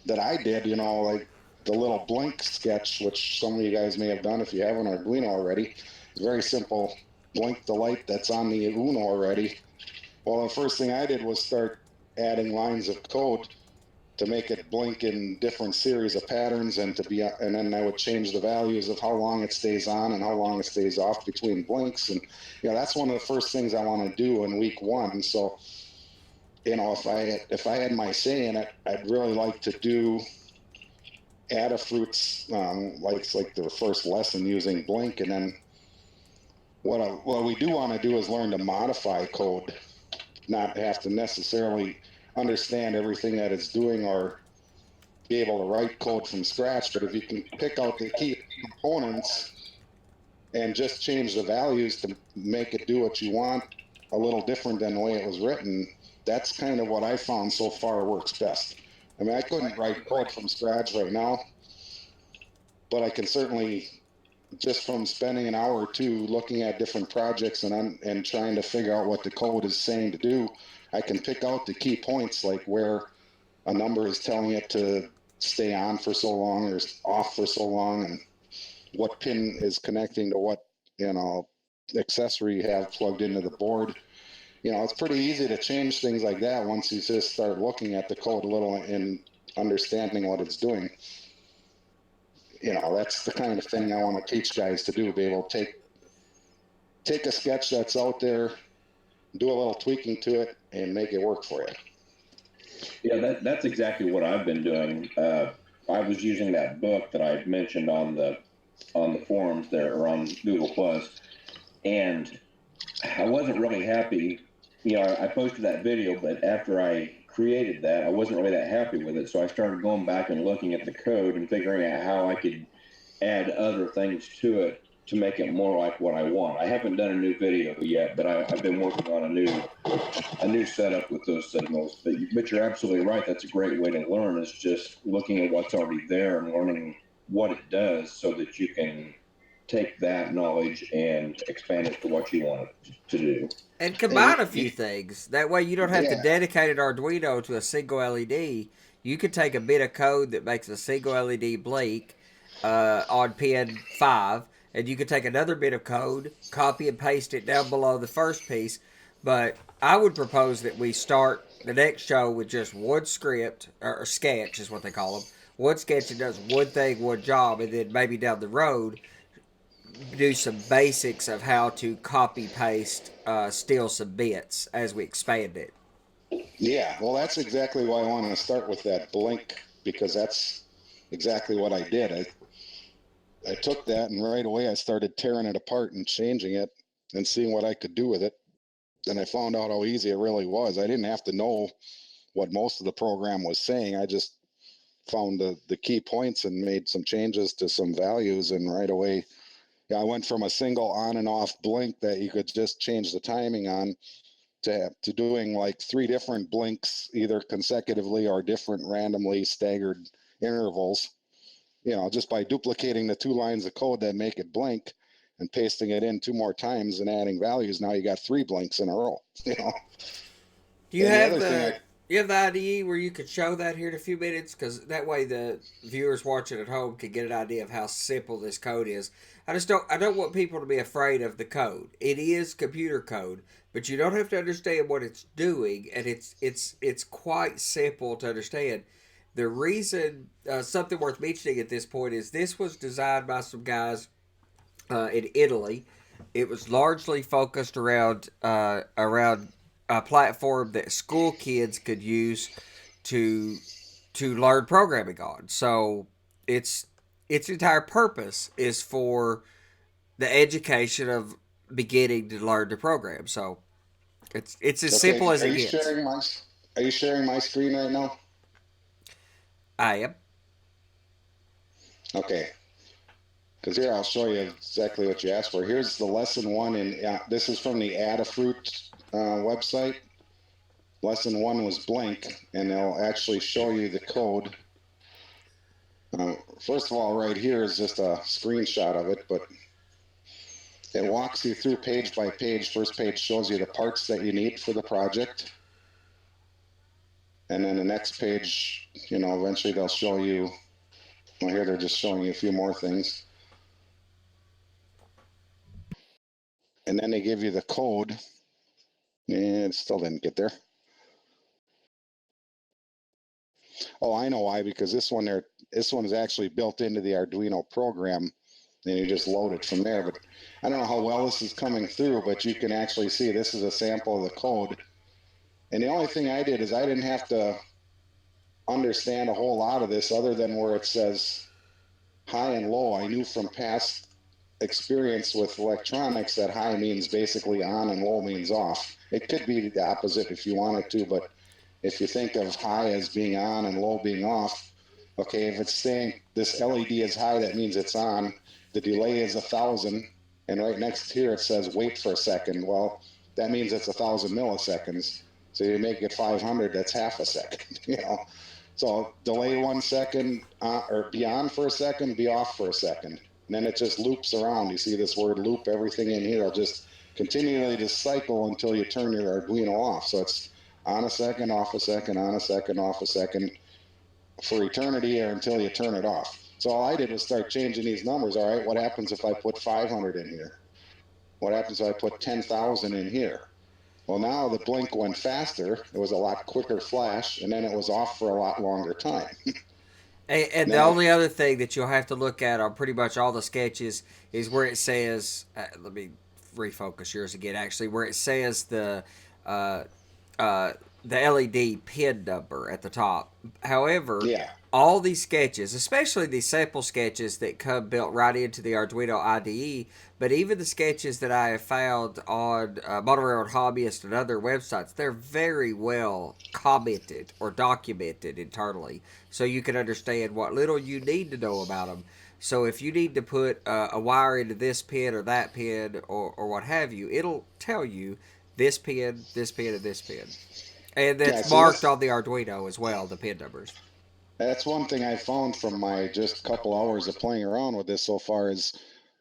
that I did, you know, like the little blink sketch, which some of you guys may have done if you have an Arduino already. It's very simple. Blink the light that's on the Uno already. Well, the first thing I did was start adding lines of code to make it blink in different series of patterns, and then I would change the values of how long it stays on and how long it stays off between blinks. And, you know, that's one of the first things I want to do in week one. So, you know, if I had my say in it, I'd really like to do Adafruit's like the first lesson using Blink, and then what we do want to do is learn to modify code, not have to necessarily understand everything that it's doing or be able to write code from scratch. But if you can pick out the key components and just change the values to make it do what you want a little different than the way it was written, that's kind of what I found so far works best. I mean, I couldn't write code from scratch right now, but I can certainly, just from spending an hour or two looking at different projects and trying to figure out what the code is saying to do, I can pick out the key points, like where a number is telling it to stay on for so long or off for so long, and what pin is connecting to what, accessory you have plugged into the board. It's pretty easy to change things like that once you just start looking at the code a little and understanding what it's doing. That's the kind of thing I want to teach guys to do, be able to take a sketch that's out there, do a little tweaking to it, and make it work for you. Yeah, that's exactly what I've been doing. I was using that book that I mentioned on the forums there, or on Google Plus, and I wasn't really happy. I posted that video, but after I created that, I wasn't really that happy with it. So I started going back and looking at the code and figuring out how I could add other things to it to make it more like what I want. I haven't done a new video yet, but I've been working on a new setup with those signals. But you're absolutely right. That's a great way to learn, is just looking at what's already there and learning what it does, so that you can take that knowledge and expand it to what you want it to do. And combine a few things. That way you don't have to Yeah. dedicate an Arduino to a single LED. You could take a bit of code that makes a single LED blink on pin 5, and you could take another bit of code, copy and paste it down below the first piece. But I would propose that we start the next show with just one script, or sketch is what they call them. One sketch that does one thing, one job, and then maybe down the road do some basics of how to copy paste steal some bits as we expand it. Yeah, well, that's exactly why I want to start with that blink, because that's exactly what I did. I took that, and right away I started tearing it apart and changing it and seeing what I could do with it. And I found out how easy it really was. I didn't have to know what most of the program was saying. I just found the key points and made some changes to some values, and right away, I went from a single on and off blink that you could just change the timing on to doing like 3 different blinks, either consecutively or different randomly staggered intervals. Just by duplicating the 2 lines of code that make it blink and pasting it in 2 more times and adding values, now you got 3 blinks in a row. Do you And the have other thing the you have the IDE where you could show that here in a few minutes? Because that way the viewers watching at home can get an idea of how simple this code is. I don't want people to be afraid of the code. It is computer code, but you don't have to understand what it's doing, and it's quite simple to understand. The reason, something worth mentioning at this point, is this was designed by some guys in Italy. It was largely focused around a platform that school kids could use to learn programming on. So its entire purpose is for the education of beginning to learn to program. So it's as Okay, simple as are it you gets. sharing my screen right now? I am. Okay, because here I'll show you exactly what you asked for. Here's the lesson 1, and this is from the Adafruit website. Lesson 1 was blank, and they'll actually show you the code. First of all, right here is just a screenshot of it, but it walks you through page by page. First page shows you the parts that you need for the project. And then the next page, eventually they'll show you, well, here they're just showing you a few more things. And then they give you the code, and it still didn't get there. Oh, I know why, because this one is actually built into the Arduino program, and you just load it from there. But I don't know how well this is coming through, but you can actually see this is a sample of the code. And the only thing I did is I didn't have to understand a whole lot of this other than where it says high and low. I knew from past experience with electronics that high means basically on and low means off. It could be the opposite if you wanted to, but if you think of high as being on and low being off, okay, if it's saying this LED is high, that means it's on. The delay is 1,000, and right next here it says wait for a second. Well, that means it's 1,000 milliseconds. So you make it 500, that's half a second, So I'll delay 1 second, or be on for a second, be off for a second. And then it just loops around. You see this word loop, everything in here will just continually just cycle until you turn your Arduino off. So it's on a second, off a second, on a second, off a second for eternity or until you turn it off. So all I did was start changing these numbers. All right, what happens if I put 500 in here? What happens if I put 10,000 in here? Well, now the blink went faster. It was a lot quicker flash, and then it was off for a lot longer time. And the only other thing that you'll have to look at on pretty much all the sketches is where it says, let me refocus yours again, actually, where it says uh, the LED pin number at the top. However, Yeah. all these sketches, especially these sample sketches that come built right into the Arduino IDE, but even the sketches that I have found on Model Railroad Hobbyist and other websites, they're very well commented or documented internally, so you can understand what little you need to know about them. So if you need to put a wire into this pin or that pin or what have you, it'll tell you this pin, this pin, and this pin. And that's marked on the Arduino as well, the pin numbers. That's one thing I found from my just couple hours of playing around with this so far is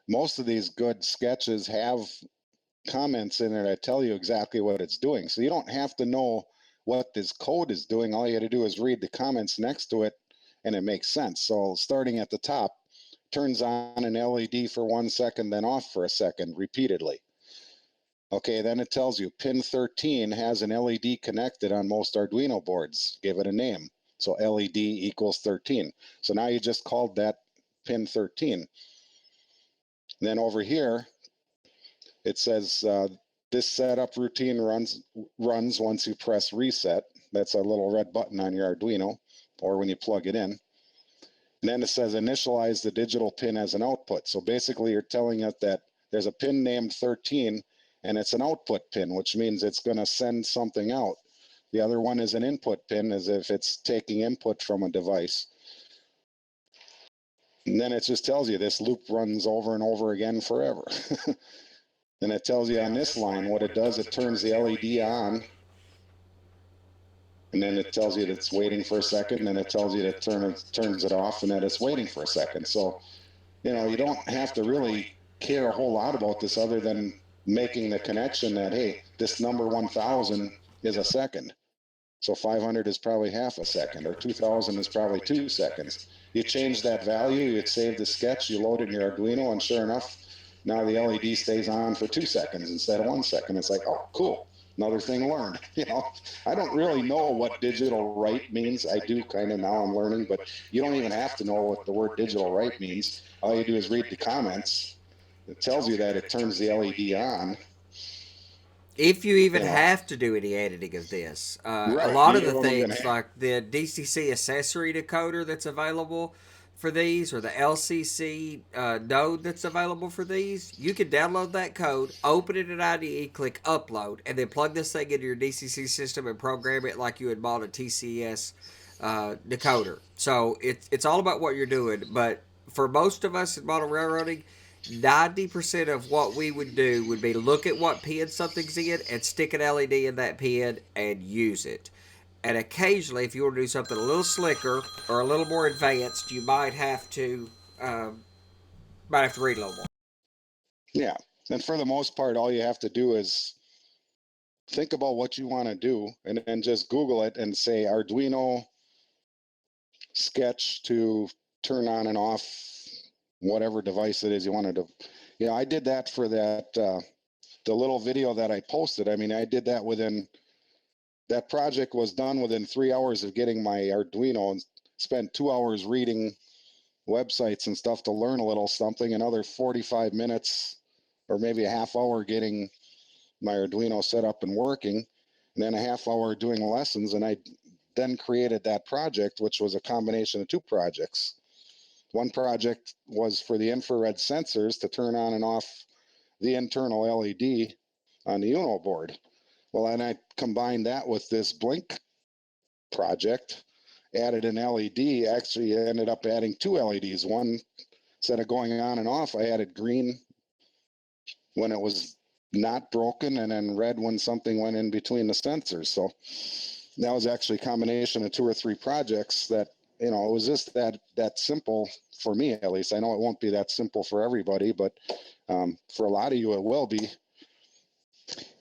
most of these good sketches have comments in there that tell you exactly what it's doing. So you don't have to know what this code is doing. All you got to do is read the comments next to it and it makes sense. So starting at the top, turns on an LED for 1 second, then off for a second repeatedly. Okay, then it tells you pin 13 has an LED connected on most Arduino boards. Give it a name. So LED equals 13. So now you just called that pin 13. Then over here, it says this setup routine runs once you press reset. That's a little red button on your Arduino, or when you plug it in. And then it says initialize the digital pin as an output. So basically you're telling us that there's a pin named 13 and it's an output pin, which means it's going to send something out. The other one is an input pin, as if it's taking input from a device. And then it just tells you this loop runs over and over again forever. And it tells you on this line what it does. It turns the LED on, and then it tells you that it's waiting for a second, and then it tells you that turns it off, and that it's waiting for a second. So, you don't have to really care a whole lot about this other than making the connection that, hey, this number 1000 is a second. So 500 is probably half a second, or 2000 is probably 2 seconds. You change that value, you save the sketch, you load it in your Arduino, and sure enough, now the LED stays on for 2 seconds instead of 1 second. It's like, oh, cool. Another thing learned. I don't really know what digital write means. I do kind of now, I'm learning, but you don't even have to know what the word digital write means. All you do is read the comments. It tells you that it turns the LED on. If you even have to do any editing of this, Right, a lot you of the don't even things have- like the DCC accessory decoder that's available for these, or the LCC node that's available for these, you can download that code, open it in IDE, click upload, and then plug this thing into your DCC system and program it like you had bought a TCS decoder. So it's all about what you're doing. But for most of us in model railroading, 90% of what we would do would be look at what pin something's in and stick an LED in that pin and use it. And occasionally, if you want to do something a little slicker or a little more advanced, you might have to read a little more. Yeah. And for the most part, all you have to do is think about what you want to do and then just Google it and say Arduino sketch to turn on and off whatever device it is you wanted to. I did that for that, the little video that I posted. I mean, I did that that project was done within 3 hours of getting my Arduino, and spent 2 hours reading websites and stuff to learn a little something, another 45 minutes or maybe a half hour getting my Arduino set up and working, and then a half hour doing lessons. And I then created that project, which was a combination of two projects. One project was for the infrared sensors to turn on and off the internal LED on the Uno board. Well, and I combined that with this blink project, added an LED, actually ended up adding two LEDs. One, instead of going on and off, I added green when it was not broken, and then red when something went in between the sensors. So that was actually a combination of 2 or 3 projects that, it was just that simple for me, at least. I know it won't be that simple for everybody, but for a lot of you, it will be.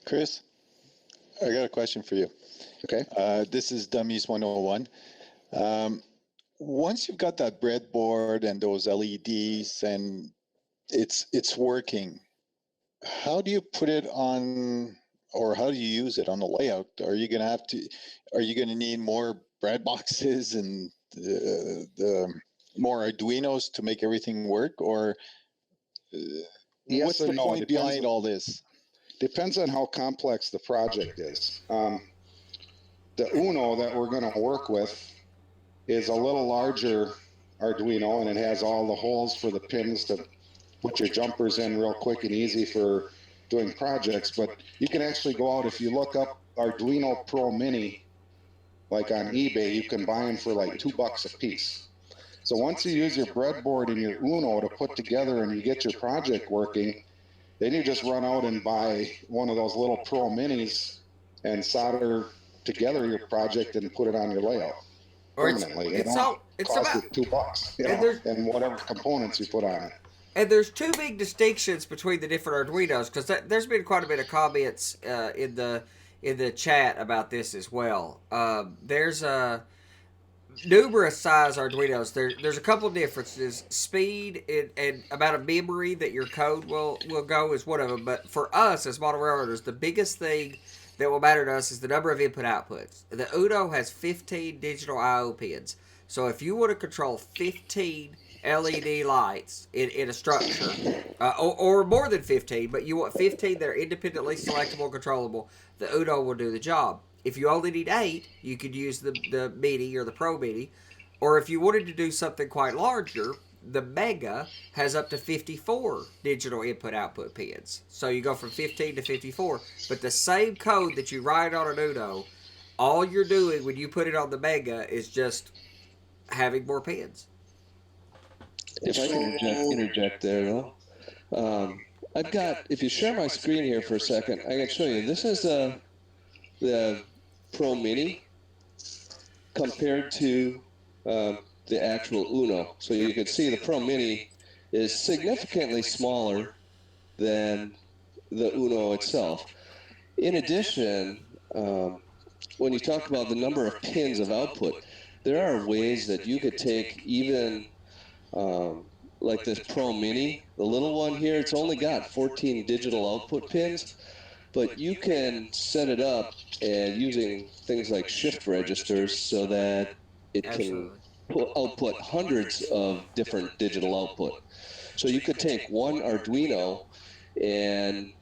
Chris, I got a question for you. Okay. This is Dummies 101. Once you've got that breadboard and those LEDs and it's working, how do you put it on, or how do you use it on the layout? Are you going to need more bread boxes and the more Arduinos to make everything work, or what's the point behind all this? Depends on how complex the project is. The Uno that we're going to work with is a little larger Arduino, and it has all the holes for the pins to put your jumpers in real quick and easy for doing projects. But you can actually go out, if you look up Arduino Pro Mini, like on eBay, you can buy them for like $2 a piece. So once you use your breadboard and your Uno to put together and you get your project working, then you just run out and buy one of those little Pro Minis and solder together your project and put it on your layout permanently. It's about $2, and whatever components you put on it. And there's 2 big distinctions between the different Arduinos, because there's been quite a bit of comments in the chat about this as well. There's numerous size Arduinos. There's a couple of differences. Speed and amount of memory that your code will go is one of them. But for us as model railroaders, the biggest thing that will matter to us is the number of input outputs. The Uno has 15 digital I/O pins. So if you want to control 15 LED lights in a structure, or more than 15, but you want 15 that are independently selectable and controllable, the Uno will do the job. If you only need 8, you could use the Mini or the Pro Mini. Or if you wanted to do something quite larger, the Mega has up to 54 digital input-output pins. So you go from 15 to 54. But the same code that you write on an Uno, all you're doing when you put it on the Mega is just having more pins. If I can interject there, though. I've got, if you share my screen here for a second, I can show you. This is the Pro Mini compared to the actual Uno. So you can see the Pro Mini is significantly smaller than the Uno itself. In addition, when you talk about the number of pins of output, there are ways that you could take even like this Pro Mini, the little one here, it's only got 14 digital output pins, but you can set it up and using things like shift registers so that it can output hundreds of different digital output. So you could take one Arduino and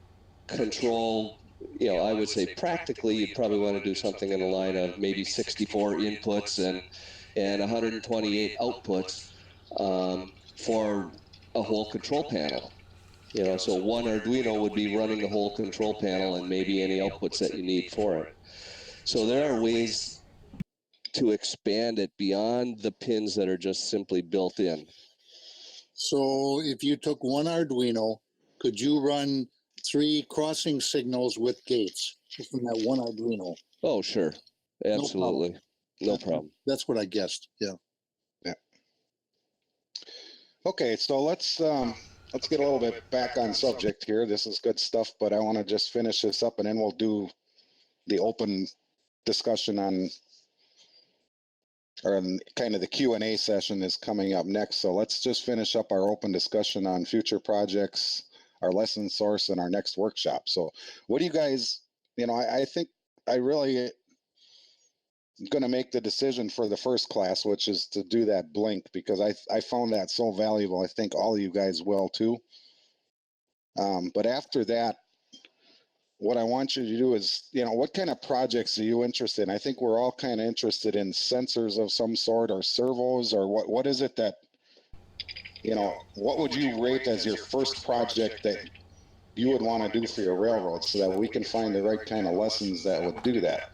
control, I would say practically you'd probably want to do something in the line of maybe 64 inputs and 128 outputs for a whole control panel. So one Arduino would be running the whole control panel and maybe any outputs that you need for it. So there are ways to expand it beyond the pins that are just simply built in. So if you took one Arduino, could you run 3 crossing signals with gates from that one Arduino? Oh, sure. Absolutely. No problem. That's what I guessed. Yeah. Okay, so let's get a little bit back on subject here. This is good stuff, but I want to just finish this up and then we'll do the open discussion on, or kind of the Q&A session is coming up next. So let's just finish up our open discussion on future projects, our lesson source, and our next workshop. So what do you guys, I think I really going to make the decision for the first class, which is to do that blink, because I found that so valuable. I think all of you guys will too. But after that, what I want you to do is, what kind of projects are you interested in? I think we're all kind of interested in sensors of some sort or servos, or what is it that, what would you rate as your first project that you would want to do for your railroad, so that we can find the right kind of lessons that would do that.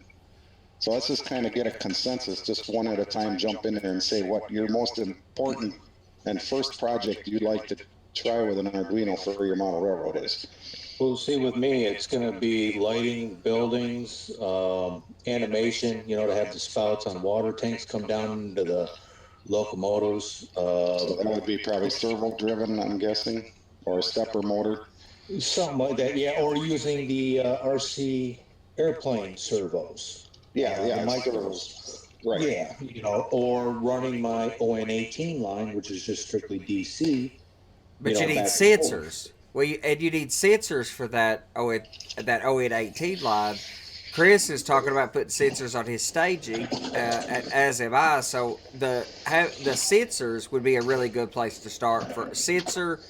So let's just kind of get a consensus, just one at a time, jump in there and say what your most important and first project you'd like to try with an Arduino for your model railroad is. Well, see, with me, it's going to be lighting buildings, animation, to have the spouts on water tanks come down into the locomotives. So that would be probably servo driven, I'm guessing, or a stepper motor. Something like that, yeah, or using the RC airplane servos. Yeah, The micros. servos. Right. Yeah, or running my ON18 line, which is just strictly DC. But you need back and forth. sensors. Well, you need sensors for that ON18 line. Chris is talking about putting sensors on his staging, as am I. So the sensors would be a really good place to start for sensor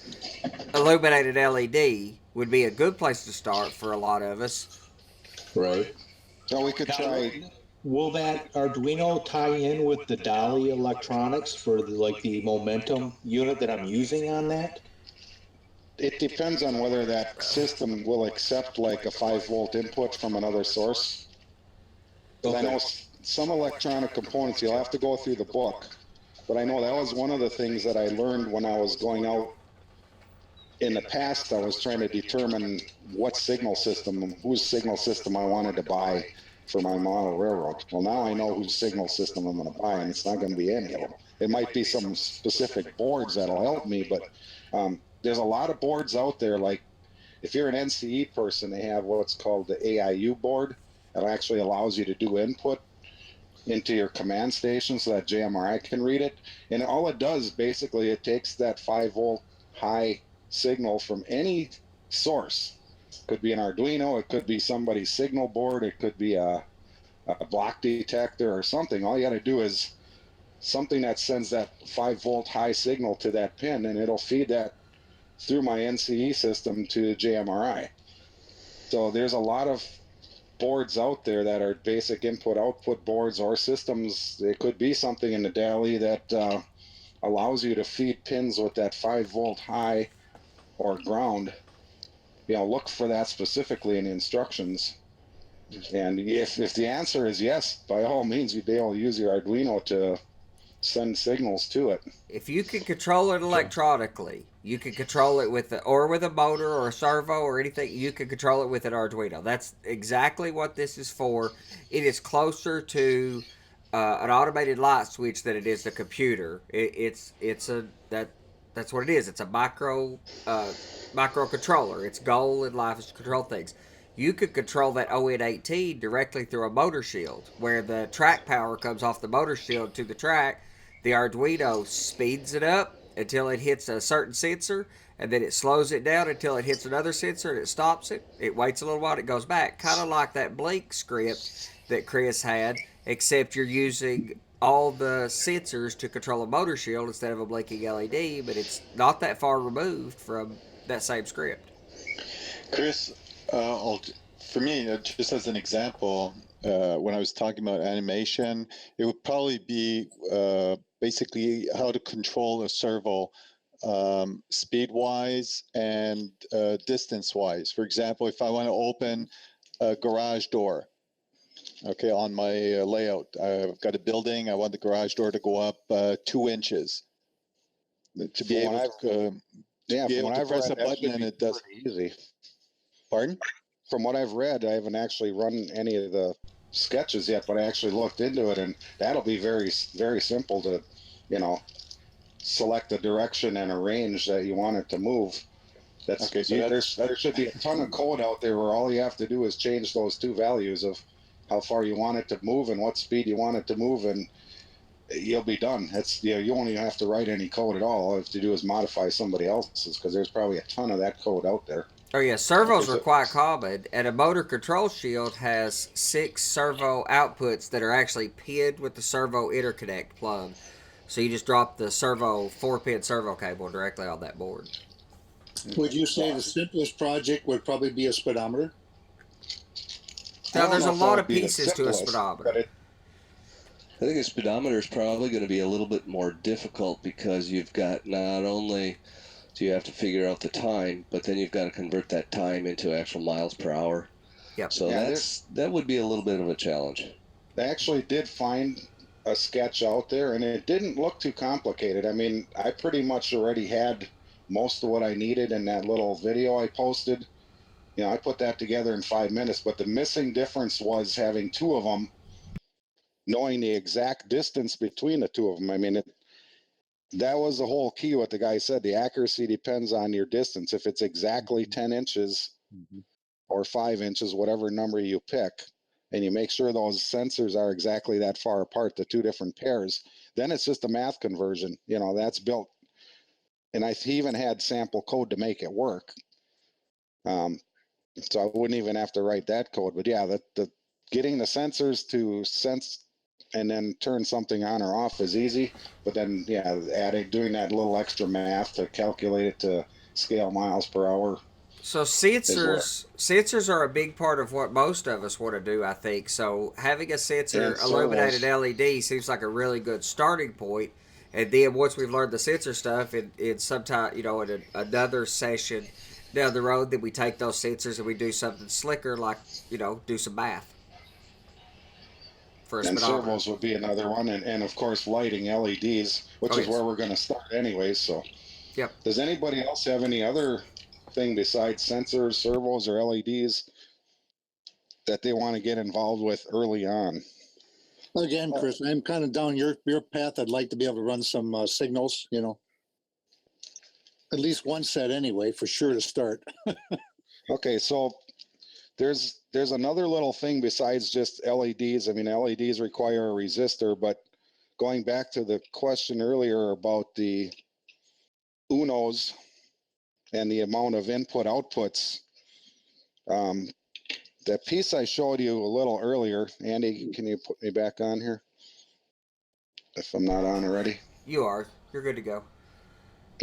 illuminated LED would be a good place to start for a lot of us. Right. So we could try. Will that Arduino tie in with the Dolly electronics for the momentum unit that I'm using on that? It depends on whether that system will accept like a 5-volt input from another source. Okay. I know some electronic components you'll have to go through the book, but I know that was one of the things that I learned when I was going out. In the past, I was trying to determine what signal system, whose signal system I wanted to buy for my model railroad. Well, now I know whose signal system I'm going to buy, and it's not going to be any of them. It might be some specific boards that'll help me, but there's a lot of boards out there. Like if you're an NCE person, they have what's called the AIU board. It actually allows you to do input into your command station so that JMRI can read it. And all it does, basically, it takes that 5-volt high signal from any source. It could be an Arduino, it could be somebody's signal board, it could be a block detector or something. All you got to do is something that sends that 5-volt high signal to that pin, and it'll feed that through my NCE system to JMRI. So there's a lot of boards out there that are basic input-output boards or systems. It could be something in the DALI that allows you to feed pins with that 5-volt high or ground. Look for that specifically in the instructions. And if the answer is yes, by all means, you'd be able to use your Arduino to send signals to it. If you can control it electronically, you can control it with a motor or a servo or anything. You can control it with an Arduino. That's exactly what this is for. It is closer to an automated light switch than it is the computer. That's what it is. It's a microcontroller. Its goal in life is to control things. You could control that ON18 directly through a motor shield, where the track power comes off the motor shield to the track. The Arduino speeds it up until it hits a certain sensor, and then it slows it down until it hits another sensor, and it stops it. It waits a little while, and it goes back. Kind of like that Blink script that Chris had, except you're using all the sensors to control a motor shield instead of a blinking LED, but it's not that far removed from that same script. Chris, for me, just as an example, when I was talking about animation, it would probably be basically how to control a servo speed-wise and distance-wise. For example, if I want to open a garage door, okay, on my layout, I've got a building, I want the garage door to go up 2 inches. To be able to press a button and it does. Easy. Pardon? From what I've read, I haven't actually run any of the sketches yet, but I actually looked into it, and that'll be very, very simple to, select the direction and a range that you want it to move. That's okay. So there should be a ton of code out there where all you have to do is change those 2 values of how far you want it to move and what speed you want it to move, and you'll be done. You won't even have to write any code at all. All you have to do is modify somebody else's, because there's probably a ton of that code out there. Oh yeah, servos are quite common, and a motor control shield has 6 servo outputs that are actually pinned with the servo interconnect plug. So you just drop the 4-pin servo cable directly on that board. Would you say the simplest project would probably be a speedometer? Now there's a lot of pieces to a speedometer. I think a speedometer is probably going to be a little bit more difficult, because you've got not only do you have to figure out the time, but then you've got to convert that time into actual miles per hour. Yep. So that would be a little bit of a challenge. They actually did find a sketch out there, and it didn't look too complicated. I mean, I pretty much already had most of what I needed in that little video I posted. You know, I put that together in 5 minutes, but the missing difference was having two of them, knowing the exact distance between the two of them. I mean, that was the whole key. What the guy said, the accuracy depends on your distance. If it's exactly 10 inches or 5 inches, whatever number you pick, and you make sure those sensors are exactly that far apart, the two different pairs, then it's just a math conversion. You know, that's built. And he even had sample code to make it work. So I wouldn't even have to write that code. But yeah, the getting the sensors to sense and then turn something on or off is easy. But then, yeah, doing that little extra math to calculate it to scale miles per hour. So sensors are a big part of what most of us want to do, I think. So having a sensor illuminated LED seems like a really good starting point. And then once we've learned the sensor stuff, it's sometime, you know, in another session down the road, that we take those sensors and we do something slicker, like, you know, do some math for a and speedometer. servos would be another one, and of course lighting LEDs, which is where we're going to start anyway. So, yep. Does anybody else have any other thing besides sensors, servos, or LEDs that they want to get involved with early on? Again, Chris, I'm kind of down your path. I'd like to be able to run some signals, you know, at least one set anyway, for sure to start. Okay, so there's another little thing besides just LEDs. I mean, LEDs require a resistor, but going back to the question earlier about the UNOs and the amount of input outputs, that piece I showed you a little earlier, Andy, can you put me back on here? If I'm not on already. You are. You're good to go.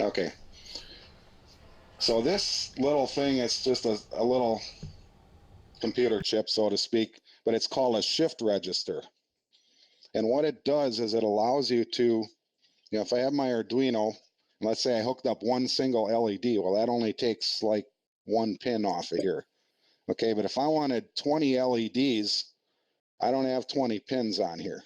Okay. So this little thing is just a little computer chip, so to speak, but it's called a shift register. And what it does is it allows you to, you know, if I have my Arduino, and let's say I hooked up one single LED, well, that only takes like one pin off of here. Okay, but if I wanted 20 LEDs, I don't have 20 pins on here.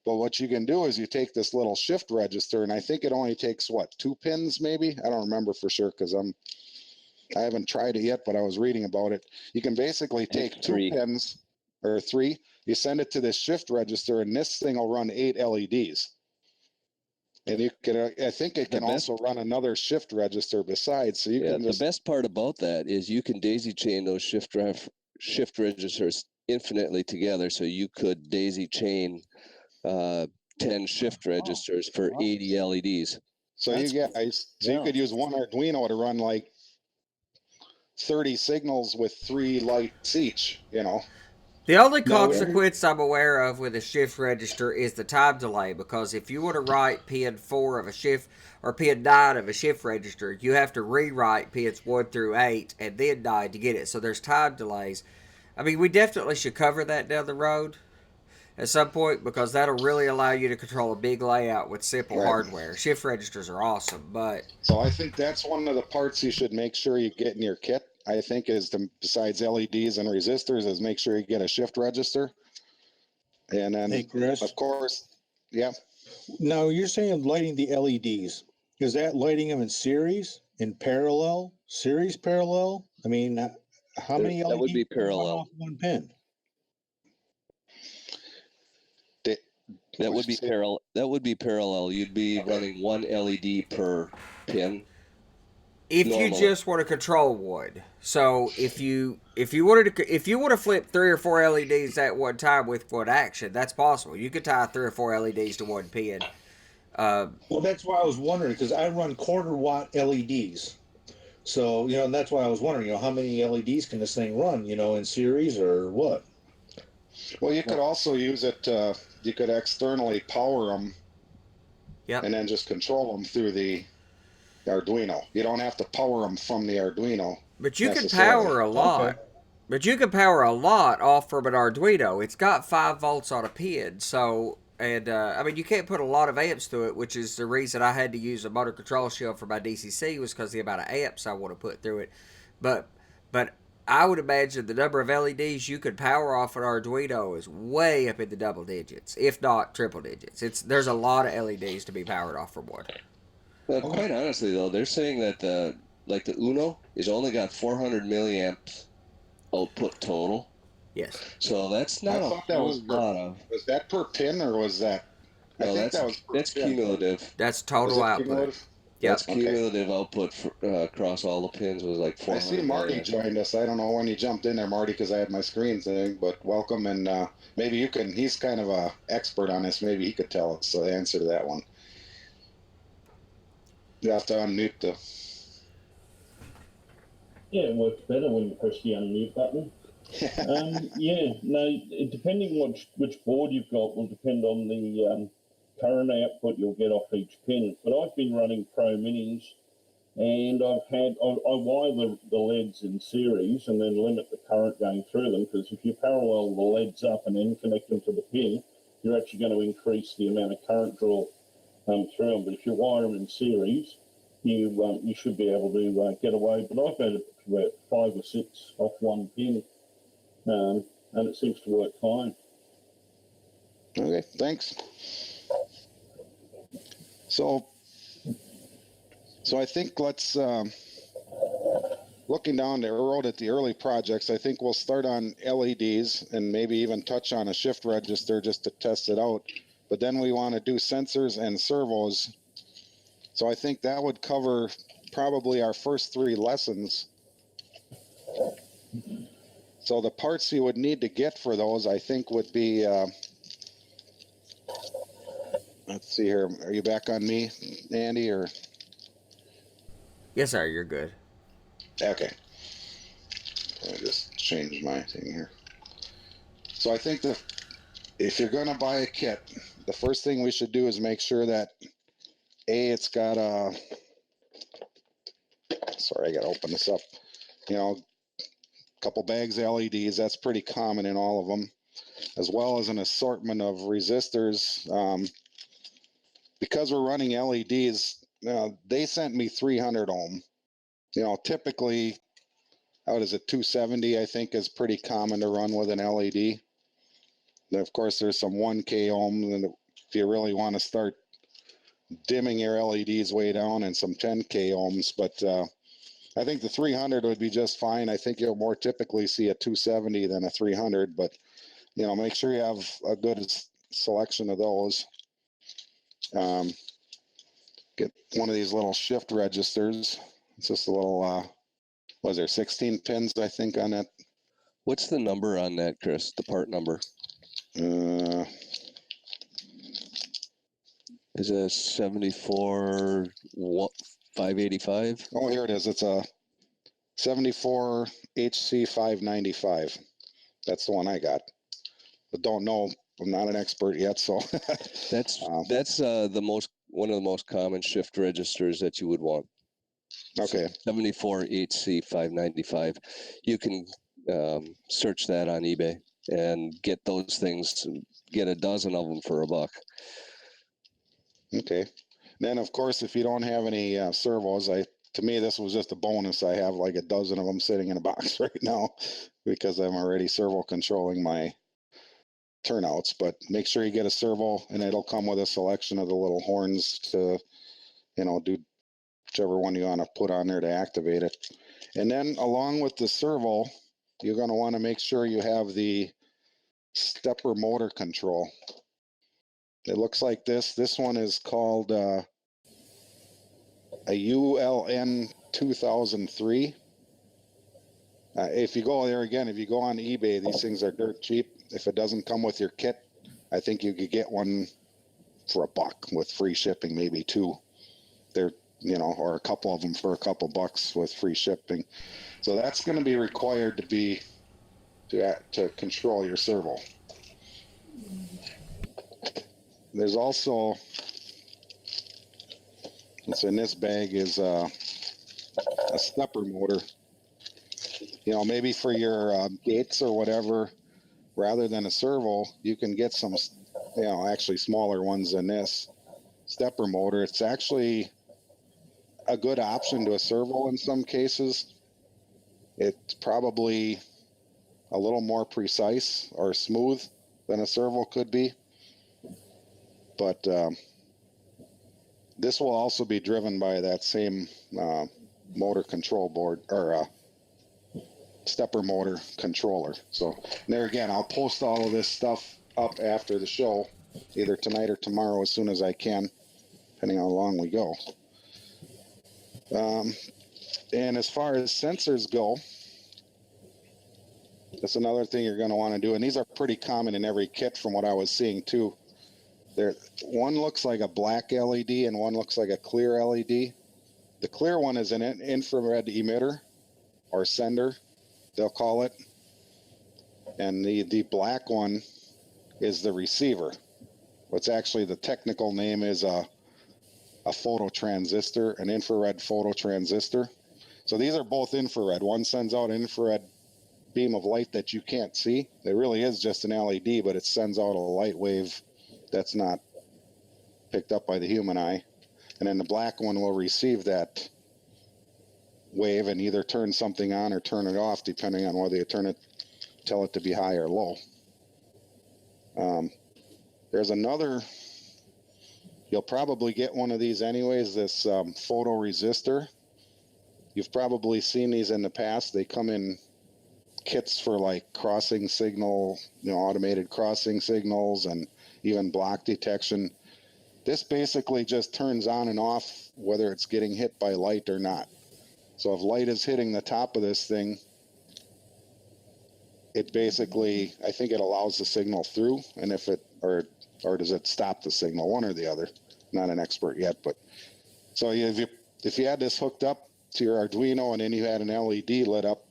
But what you can do is you take this little shift register, and I think it only takes, what, 2 pins maybe? I don't remember for sure because I haven't tried it yet, but I was reading about it. You can basically take 2 pins or 3, you send it to this shift register, and this thing will run 8 LEDs. And you can, I think it can also run another shift register besides. So you can just. The best part about that is you can daisy chain those shift registers infinitely together. So you could daisy chain 10 shift registers for 80 LEDs. So you could use one Arduino to run like 30 signals with 3 lights each, you know. The only consequence I'm aware of with a shift register is the time delay, because if you want to write pin 4 of a shift or pin 9 of a shift register, you have to rewrite pins 1 through 8 and then 9 to get it. So there's time delays. I mean, we definitely should cover that down the road at some point, because that'll really allow you to control a big layout with simple hardware. Shift registers are awesome, but. So I think that's one of the parts you should make sure you get in your kit. I think is besides LEDs and resistors, is make sure you get a shift register. And then, hey, Chris, of course, yeah. Now you're saying lighting the LEDs. Is that lighting them in series, in parallel, series parallel? I mean, how many LEDs that would be parallel off one pin? That would be parallel. That would be parallel. You'd be running one LED per pin. If you just want to control one, so if you want to flip 3 or 4 LEDs at one time with one action, that's possible. You could tie 3 or 4 LEDs to one pin. Well, that's why I was wondering, because I run quarter-watt LEDs, so and that's why I was wondering, how many LEDs can this thing run, in series or what? Well, you could also use it. You could externally power them, and then just control them through the Arduino. You don't have to power them from the Arduino. But you can power a lot. Okay. But you can power a lot off from an Arduino. It's got 5 volts on a pin, so I mean, you can't put a lot of amps through it, which is the reason I had to use a motor control shell for my DCC, was because the amount of amps I want to put through it. But I would imagine the number of LEDs you could power off an Arduino is way up in the double digits, if not triple digits. There's a lot of LEDs to be powered off from one. Well, quite honestly, though, they're saying that like the Uno, is only got 400 milliamps output total. Yes. So that's I not a thought that whole lot of. was that per pin or was that? I No, think that was per that's pin. cumulative. That's Was total it output. cumulative? That's Yep. Okay. cumulative output for, across all the pins was like I see 400 Marty milliamps. joined us. I don't know when he jumped in there, Marty, because I had my screen thing, but welcome. And maybe you can, he's kind of a expert on this. Maybe he could tell us the answer to that one. You have to unmute the. Yeah, it works better when you press the unmute button. Yeah, no, depending which board you've got will depend on the current output you'll get off each pin. But I've been running Pro Minis, and I wire the LEDs in series and then limit the current going through them, because if you parallel the LEDs up and then connect them to the pin, you're actually going to increase the amount of current draw through them. But if you wire them in series, you should be able to get away. But I've had about 5 or 6 off one pin, and it seems to work fine. Okay, thanks. So I think let's, looking down the road at the early projects, I think we'll start on LEDs and maybe even touch on a shift register just to test it out. But then we want to do sensors and servos. So I think that would cover probably our first 3 lessons. So the parts you would need to get for those, I think, would be, let's see here. Are you back on me, Andy, or? Yes, sir. You're good. Okay. I'll just change my thing here. So I think that if you're going to buy a kit, the first thing we should do is make sure that it's got a, sorry, I got to open this up, a couple bags of LEDs. That's pretty common in all of them, as well as an assortment of resistors. Because we're running LEDs, they sent me 300 ohm. Typically, what is it, 270, I think, is pretty common to run with an LED. And of course, there's some 1K ohms, and if you really want to start dimming your LEDs way down, and some 10K ohms, but I think the 300 would be just fine. I think you'll more typically see a 270 than a 300, but make sure you have a good selection of those. Get one of these little shift registers. It's just a little, was there 16 pins, I think, on that? What's the number on that, Chris? The part number? Is it 74 585? Oh, here it is. It's a 74 HC 595. That's the one I got, but don't know. I'm not an expert yet, so that's one of the most common shift registers that you would want. Okay. So 74 HC 595. You can search that on eBay and get those things. Get a dozen of them for $1. Okay. Then, of course, if you don't have any servos, to me, this was just a bonus. I have like a dozen of them sitting in a box right now because I'm already servo controlling my turnouts. But make sure you get a servo, and it'll come with a selection of the little horns to, do whichever one you want to put on there to activate it. And then along with the servo, you're going to want to make sure you have the stepper motor control. It looks like this. This one is called a ULN 2003. If you go there again, if you go on eBay, these things are dirt cheap. If it doesn't come with your kit, I think you could get one for $1 with free shipping, maybe 2. They're, or a couple of them for a couple bucks with free shipping. So that's going to be required to control your servo. There's also, what's in this bag is a stepper motor. Maybe for your gates or whatever, rather than a servo, you can get some, actually smaller ones than this stepper motor. It's actually a good option to a servo in some cases. It's probably a little more precise or smooth than a servo could be. But this will also be driven by that same motor control board, or a stepper motor controller. So there again, I'll post all of this stuff up after the show, either tonight or tomorrow as soon as I can, depending on how long we go. And as far as sensors go, that's another thing you're going to want to do. And these are pretty common in every kit from what I was seeing too. One looks like a black LED and one looks like a clear LED. The clear one is an infrared emitter or sender, they'll call it. And the black one is the receiver. What's actually the technical name is a phototransistor, an infrared phototransistor. So these are both infrared. One sends out an infrared beam of light that you can't see. It really is just an LED, but it sends out a light wave that's not picked up by the human eye. And then the black one will receive that wave and either turn something on or turn it off, depending on whether you tell it to be high or low. There's another, you'll probably get one of these anyways, this photoresistor. You've probably seen these in the past. They come in kits for like crossing signal, automated crossing signals and even block detection. This basically just turns on and off whether it's getting hit by light or not. So if light is hitting the top of this thing, it basically, I think it allows the signal through, and if it, or does it stop the signal, one or the other. Not an expert yet, but so if you had this hooked up to your Arduino and then you had an LED lit up,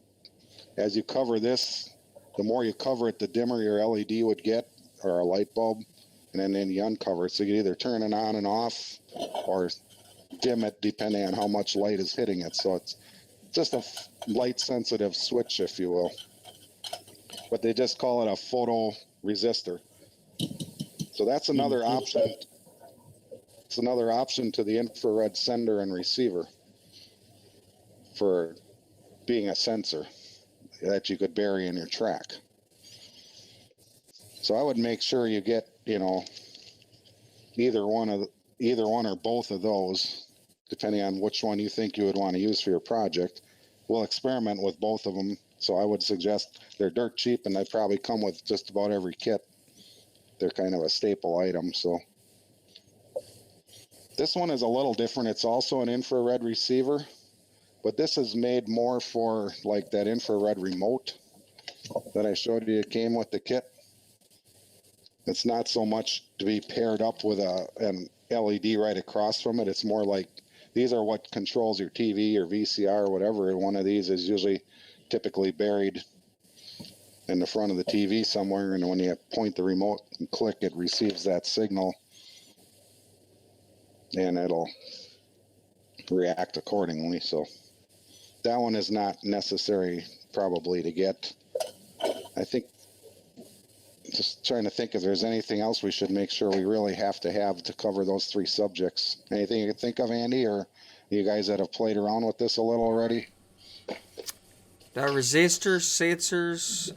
as you cover this, the more you cover it, the dimmer your LED would get, or a light bulb, and then you uncover it. So you can either turn it on and off or dim it depending on how much light is hitting it. So it's just a light sensitive switch, if you will. But they just call it a photoresistor. So that's another option. It's another option to the infrared sender and receiver for being a sensor that you could bury in your track. So I would make sure you get, either one or both of those, depending on which one you think you would want to use for your project. We'll experiment with both of them. So I would suggest, they're dirt cheap and they probably come with just about every kit. They're kind of a staple item. So this one is a little different. It's also an infrared receiver, but this is made more for like that infrared remote that I showed you. It came with the kit. It's not so much to be paired up with an LED right across from it. It's more like, these are what controls your TV or VCR or whatever. And one of these is typically buried in the front of the TV somewhere. And when you point the remote and click, it receives that signal and it'll react accordingly. So that one is not necessary probably to get. I think, just trying to think if there's anything else we should make sure we really have to cover those three subjects. Anything you can think of, Andy, or you guys that have played around with this a little already? Resistors, sensors.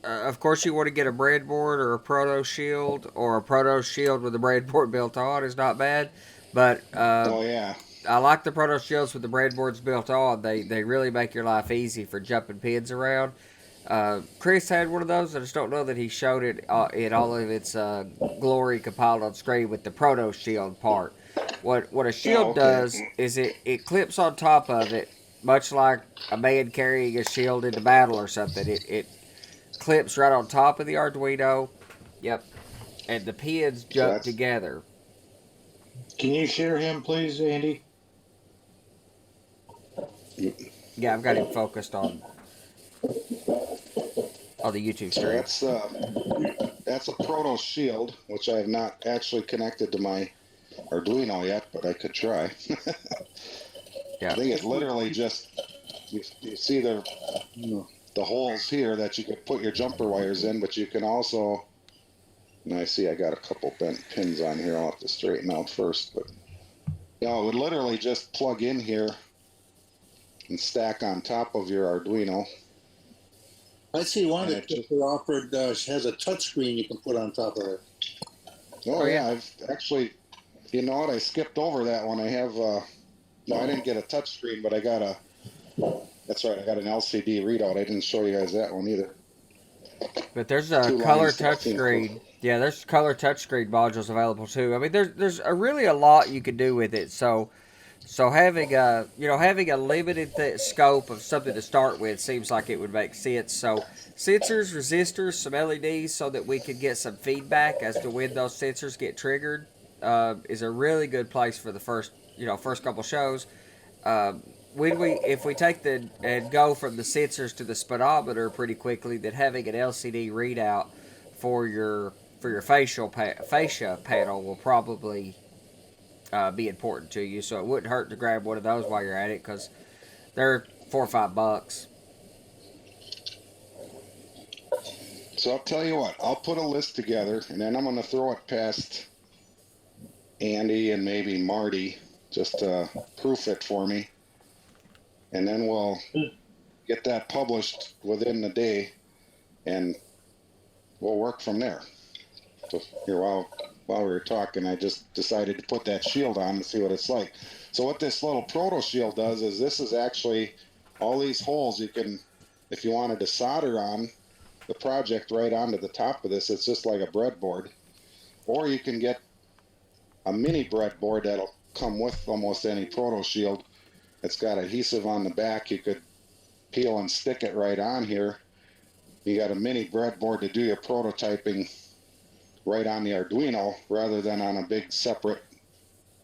Of course, you want to get a breadboard or a proto shield, or a proto shield with a breadboard built on is not bad. But oh yeah, I like the proto shields with the breadboards built on. They really make your life easy for jumping pins around. Chris had one of those. I just don't know that he showed it in all of its glory compiled on screen with the proto shield part. What a shield does is it clips on top of it, much like a man carrying a shield into battle or something. It clips right on top of the Arduino. Yep. And the pins jump together. Can you share him, please, Andy? Yeah, I've got him focused on the YouTube stream. So that's a proto shield, which I have not actually connected to my Arduino yet, but I could try. Yeah. I think it literally just, you see the holes here that you could put your jumper wires in, but you can also, and I see I got a couple bent pins on here I'll have to straighten out first, but it would literally just plug in here and stack on top of your Arduino. I see one of the kits they offered has a touch screen you can put on top of it. Oh yeah, I've actually, you know what, I skipped over that one. I have No, I didn't get a touch screen, but I got that's right, I got an LCD readout. I didn't show you guys that one either. But there's a Two color lines, 16 touchscreen. Yeah, there's color touchscreen modules available too. I mean, there's really a lot you can do with it. So having a having a limited scope of something to start with seems like it would make sense. So sensors, resistors, some LEDs, so that we can get some feedback as to when those sensors get triggered, is a really good place for the first couple shows. If we take and go from the sensors to the speedometer pretty quickly, then having an LCD readout for your fascia panel will probably be important to you. So it wouldn't hurt to grab one of those while you're at it, because they're $4 or $5. So I'll tell you what, I'll put a list together, and then I'm going to throw it past Andy and maybe Marty just to proof it for me. And then we'll get that published within the day, and we'll work from there. So here, while we were talking, I just decided to put that shield on and see what it's like. So what this little proto shield does is, this is actually all these holes you can, if you wanted to solder on the project right onto the top of this, it's just like a breadboard. Or you can get a mini breadboard that'll come with almost any proto shield. It's got adhesive on the back. You could peel and stick it right on here. You got a mini breadboard to do your prototyping right on the Arduino rather than on a big separate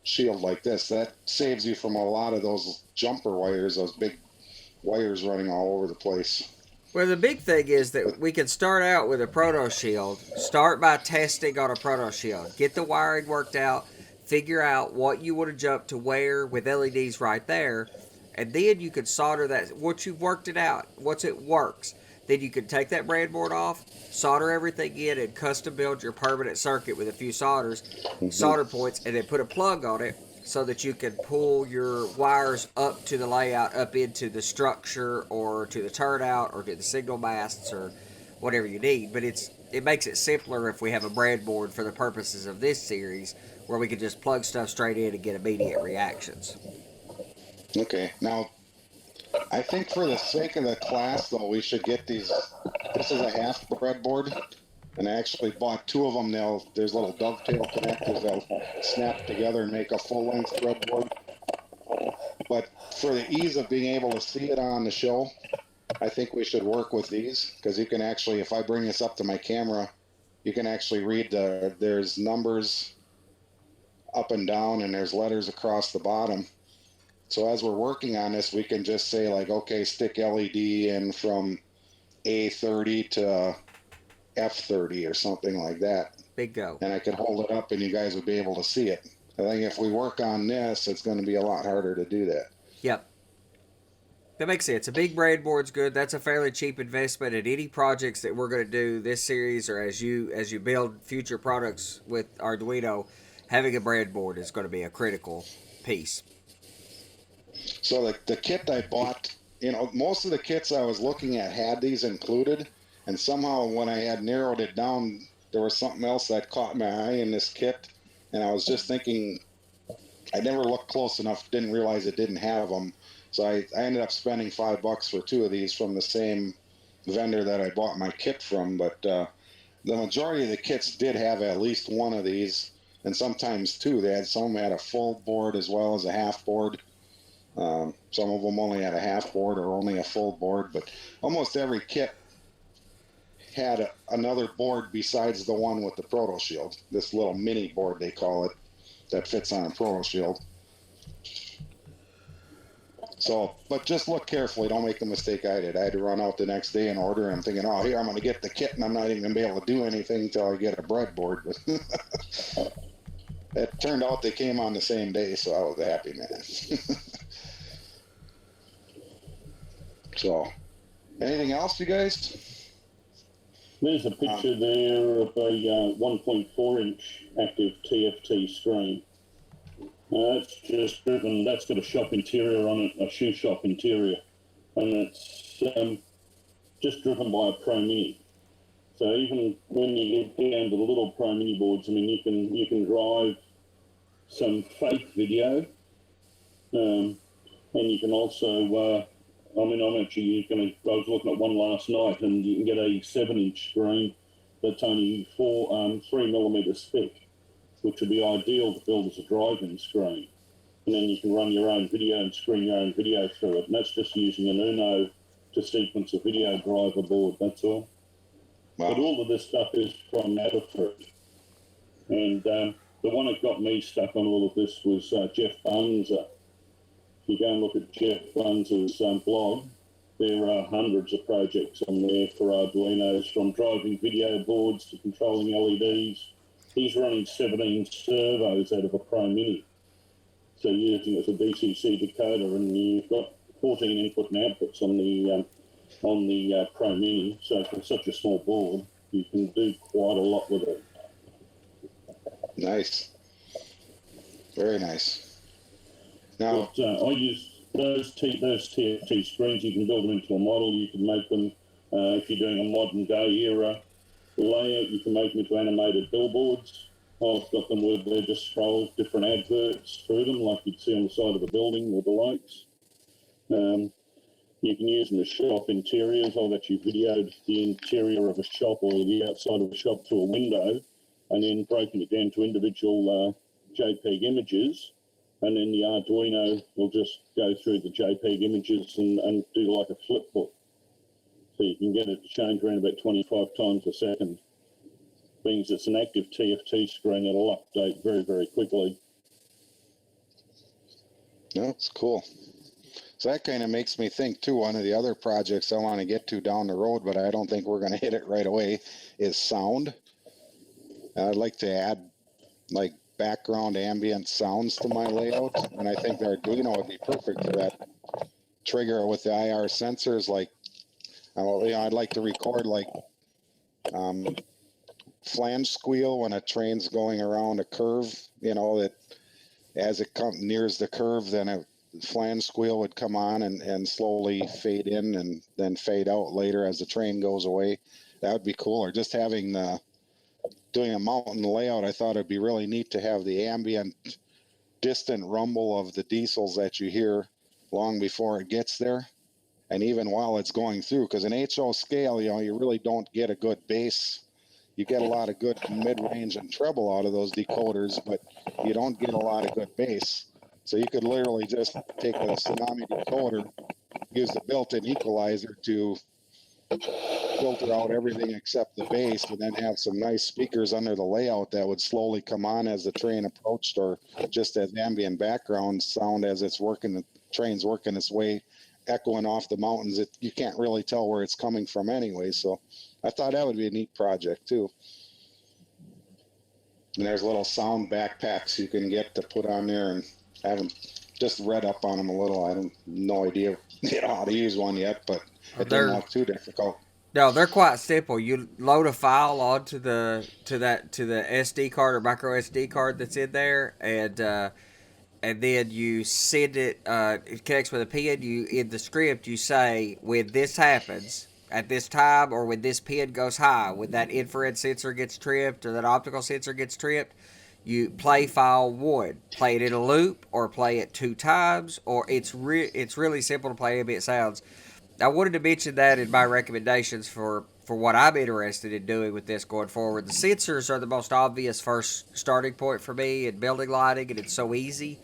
shield like this. That saves you from a lot of those jumper wires, those big wires running all over the place. Well, the big thing is that we can start out with a proto shield. Start by testing on a proto shield. Get the wiring worked out. Figure out what you want to jump to where with LEDs right there. And then you could solder that. Once you've worked it out, once it works, then you can take that breadboard off, solder everything in, and custom build your permanent circuit with a few solder points, and then put a plug on it so that you can pull your wires up to the layout, up into the structure, or to the turnout, or to the signal masts, or whatever you need. But it makes it simpler if we have a breadboard for the purposes of this series, where we can just plug stuff straight in and get immediate reactions. Okay, now I think for the sake of the class, though, we should get these. This is a half breadboard, and I actually bought two of them. There's little dovetail connectors that'll snap together and make a full-length breadboard. But for the ease of being able to see it on the show, I think we should work with these, because you can actually, if I bring this up to my camera, you can actually read there's numbers up and down, and there's letters across the bottom. So as we're working on this, we can just say, like, okay, stick LED in from A30 to F30 or something like that. Big go. And I could hold it up and you guys would be able to see it. I think if we work on this, it's going to be a lot harder to do that. Yep. That makes sense. A big breadboard's good. That's a fairly cheap investment in any projects that we're going to do this series, or as you build future products with Arduino. Having a breadboard is going to be a critical piece. So the kit I bought, most of the kits I was looking at had these included, and somehow when I had narrowed it down, there was something else that caught my eye in this kit, and I was just thinking, I never looked close enough, didn't realize it didn't have them, so I ended up spending $5 for two of these from the same vendor that I bought my kit from. But the majority of the kits did have at least one of these, and sometimes two. Some had a full board as well as a half board. Some of them only had a half board or only a full board, but almost every kit had another board besides the one with the proto shield. This little mini board, they call it, that fits on a proto shield. So, but just look carefully. Don't make the mistake I did. I had to run out the next day and order, and I'm thinking, oh, here, I'm going to get the kit, and I'm not even going to be able to do anything until I get a breadboard. But it turned out they came on the same day, so I was a happy man. So, anything else, you guys? There's a picture there of a 1.4-inch active TFT screen. It's just driven, that's got a shop interior on it, a shoe shop interior, and it's just driven by a Pro Mini. So even when you get down to the little Pro Mini boards, I mean, you can drive some fake video And you can also, I mean, I'm actually I was looking at one last night, and you can get a 7-inch screen that's only 3mm thick, which would be ideal to build as a drive-in screen. And then you can run your own video and screen your own video through it. And that's just using an Uno to sequence a video driver board, that's all. Wow. But all of this stuff is from thru. And the one that got me stuck on all of this was Jeff Bun's. If you go and look at Jeff Bun's blog, there are hundreds of projects on there for Arduinos, from driving video boards to controlling LEDs. He's running 17 servos out of a Pro Mini. So using it as a DCC decoder, and you've got 14 input and outputs on the Pro Mini. So for such a small board, you can do quite a lot with it. Nice. Very nice. Now, But, I use those TFT screens. You can build them into a model. You can make them, if you're doing a modern day era layout, you can make them into animated billboards. I've got them where they just scroll different adverts through them, like you'd see on the side of a building with the lights. You can use them as shop interiors. I've actually videoed the interior of a shop or the outside of a shop through a window, and then broken it down to individual JPEG images. And then the Arduino will just go through the JPEG images and do like a flip book. So you can get it to change around about 25 times a second. Means it's an active TFT screen that'll update very, very quickly. that's cool. So that kind of makes me think too, one of the other projects I want to get to down the road, but I don't think we're going to hit it right away, is sound. I'd like to add like background ambient sounds to my layout, and I think the Arduino would be perfect for that. Trigger with the IR sensors, like, I'd like to record like flange squeal when a train's going around a curve, that as it nears the curve, then a flange squeal would come on and slowly fade in and then fade out later as the train goes away. That would be cool. Or just having doing a mountain layout, I thought it'd be really neat to have the ambient distant rumble of the diesels that you hear long before it gets there, and even while it's going through, because in HO scale, you really don't get a good bass. You get a lot of good mid-range and treble out of those decoders, but you don't get a lot of good bass. So you could literally just take a Tsunami decoder, use the built-in equalizer to filter out everything except the bass, and then have some nice speakers under the layout that would slowly come on as the train approached, or just as ambient background sound as it's working, the train's working its way, echoing off the mountains. You can't really tell where it's coming from anyway. So I thought that would be a neat project too. And there's little sound backpacks you can get to put on there, and I haven't just read up on them a little. I have no idea how to use one yet, but it didn't look too difficult. No, they're quite simple. You load a file onto the SD card or micro SD card that's in there, and then you send it. It connects with a pin. You in the script you say, when this happens at this time, or when this pin goes high, when that infrared sensor gets tripped or that optical sensor gets tripped, you play file 1. Play it in a loop or play it 2 times, or it's really simple to play ambient sounds. I wanted to mention that in my recommendations for what I'm interested in doing with this going forward. The sensors are the most obvious first starting point for me in building lighting, and it's so easy.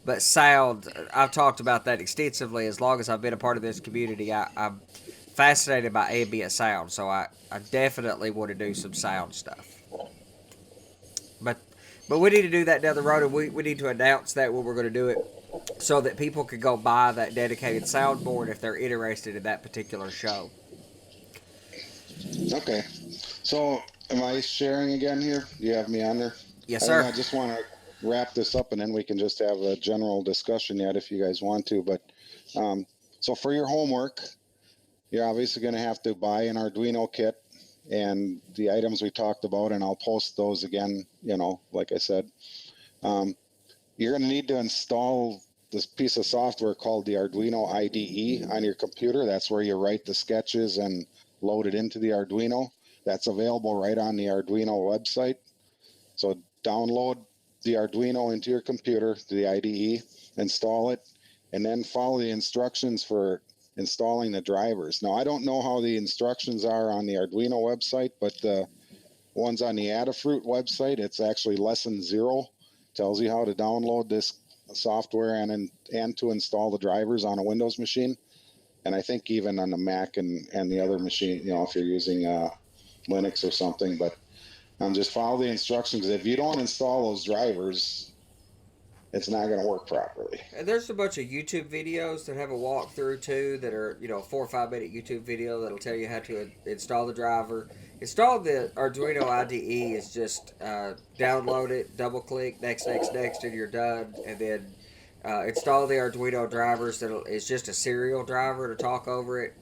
But sound, I've talked about that extensively as long as I've been a part of this community. I'm fascinated by ambient sound, so I definitely want to do some sound stuff. But we need to do that down the road, and we need to announce that when we're going to do it, so that people can go buy that dedicated soundboard if they're interested in that particular show. Okay. So am I sharing again here? Do you have me on there? Yes, sir. I just want to wrap this up, and then we can just have a general discussion yet if you guys want to. But so for your homework, you're obviously going to have to buy an Arduino kit and the items we talked about, and I'll post those again, like I said. You're going to need to install this piece of software called the Arduino IDE on your computer. That's where you write the sketches and load it into the Arduino. That's available right on the Arduino website. So download the Arduino into your computer, to the IDE, install it, and then follow the instructions for installing the drivers. Now, I don't know how the instructions are on the Arduino website, but the ones on the Adafruit website, it's actually lesson 0. Tells you how to download this software and to install the drivers on a Windows machine. And I think even on the Mac and the other machine, you know, if you're using Linux or something, but just follow the instructions. If you don't install those drivers, it's not going to work properly. And there's a bunch of YouTube videos that have a walkthrough too, that are, you know, 4 or 5 minute YouTube video that'll tell you how to install the driver. Install the Arduino IDE is just download it, double click, next, and you're done. And then install the Arduino drivers. It's just a serial driver to talk over it.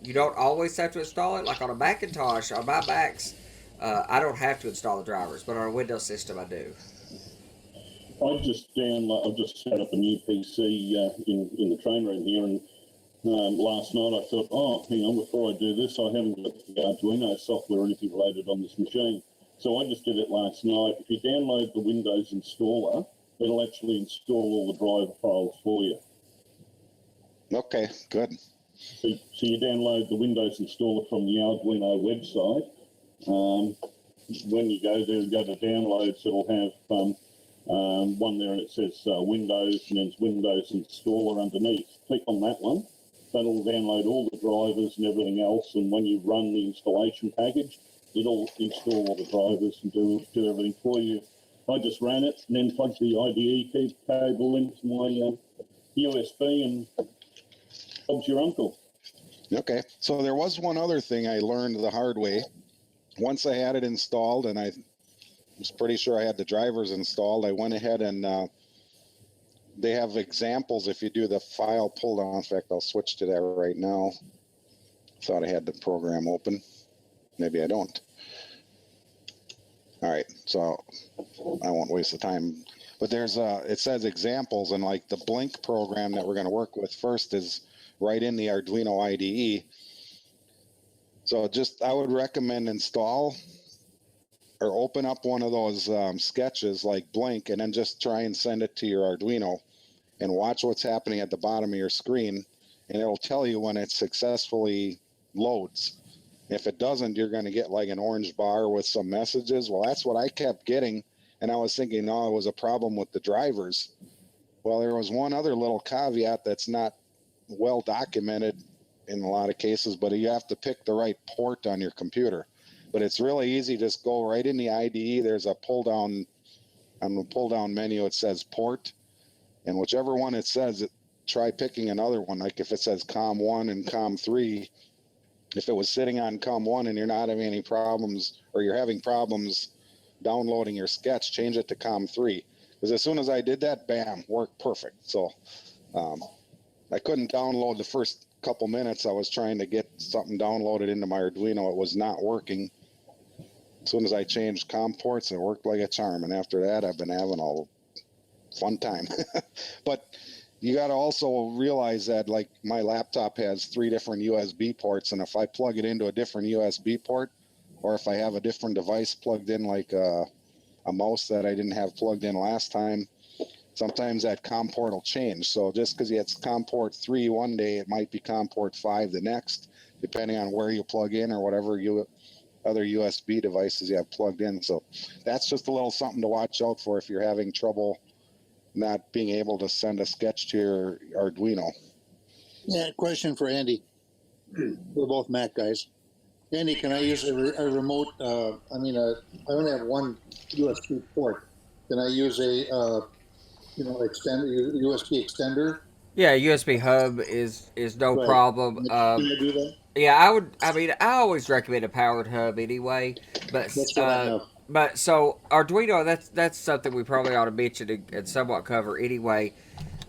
You don't always have to install it. Like on a Macintosh, on my Macs, I don't have to install the drivers, but on a Windows system, I do. I've just set up a new PC in the train room here, and last night I thought, oh, hang on, before I do this, I haven't got the Arduino software or anything loaded on this machine. So I just did it last night. If you download the Windows installer, it'll actually install all the driver files for you. Okay, good. So you download the Windows installer from the Arduino website. When you go there and go to downloads, it'll have one there and it says Windows, and there's Windows installer underneath. Click on that one. That'll download all the drivers and everything else, and when you run the installation package, it'll install all the drivers and do everything for you. I just ran it and then plugged the IDE cable into my USB, and Bob's your uncle. Okay, so there was one other thing I learned the hard way. Once I had it installed, and I was pretty sure I had the drivers installed, I went ahead and they have examples if you do the file pull down. In fact, I'll switch to that right now. Thought I had the program open. Maybe I don't. All right, so I won't waste the time. But there's it says examples, and like the Blink program that we're going to work with first is right in the Arduino IDE. So just I would recommend install or open up one of those sketches like Blink, and then just try and send it to your Arduino and watch what's happening at the bottom of your screen, and it'll tell you when it successfully loads. If it doesn't, you're going to get like an orange bar with some messages. Well, that's what I kept getting, and I was thinking, no, it was a problem with the drivers. Well, there was one other little caveat that's not well documented in a lot of cases, but you have to pick the right port on your computer. But it's really easy. Just go right in the IDE. There's a pull down, on the pull down menu, it says port, and whichever one it says, try picking another one. Like if it says COM1 and COM3, if it was sitting on COM1 and you're not having any problems, or you're having problems downloading your sketch, change it to COM3. Because as soon as I did that, bam, worked perfect. So I couldn't download the first couple minutes. I was trying to get something downloaded into my Arduino. It was not working. As soon as I changed COM ports, it worked like a charm. And after that, I've been having a fun time. But you got to also realize that, like, my laptop has 3 different USB ports, and if I plug it into a different USB port, or if I have a different device plugged in, like a mouse that I didn't have plugged in last time, sometimes that COM port will change. So just because it's COM port 3 one day, it might be COM port 5 the next, depending on where you plug in or whatever other USB devices you have plugged in. So that's just a little something to watch out for if you're having trouble not being able to send a sketch to your Arduino. Yeah, question for Andy. We're both Mac guys. Andy, can I use a remote? I only have one USB port. Can I use a USB extender? Yeah, USB hub is no Right. problem. Can I do that? Yeah, I always recommend a powered hub anyway. But That's what I have. but so Arduino, that's something we probably ought to mention and somewhat cover anyway.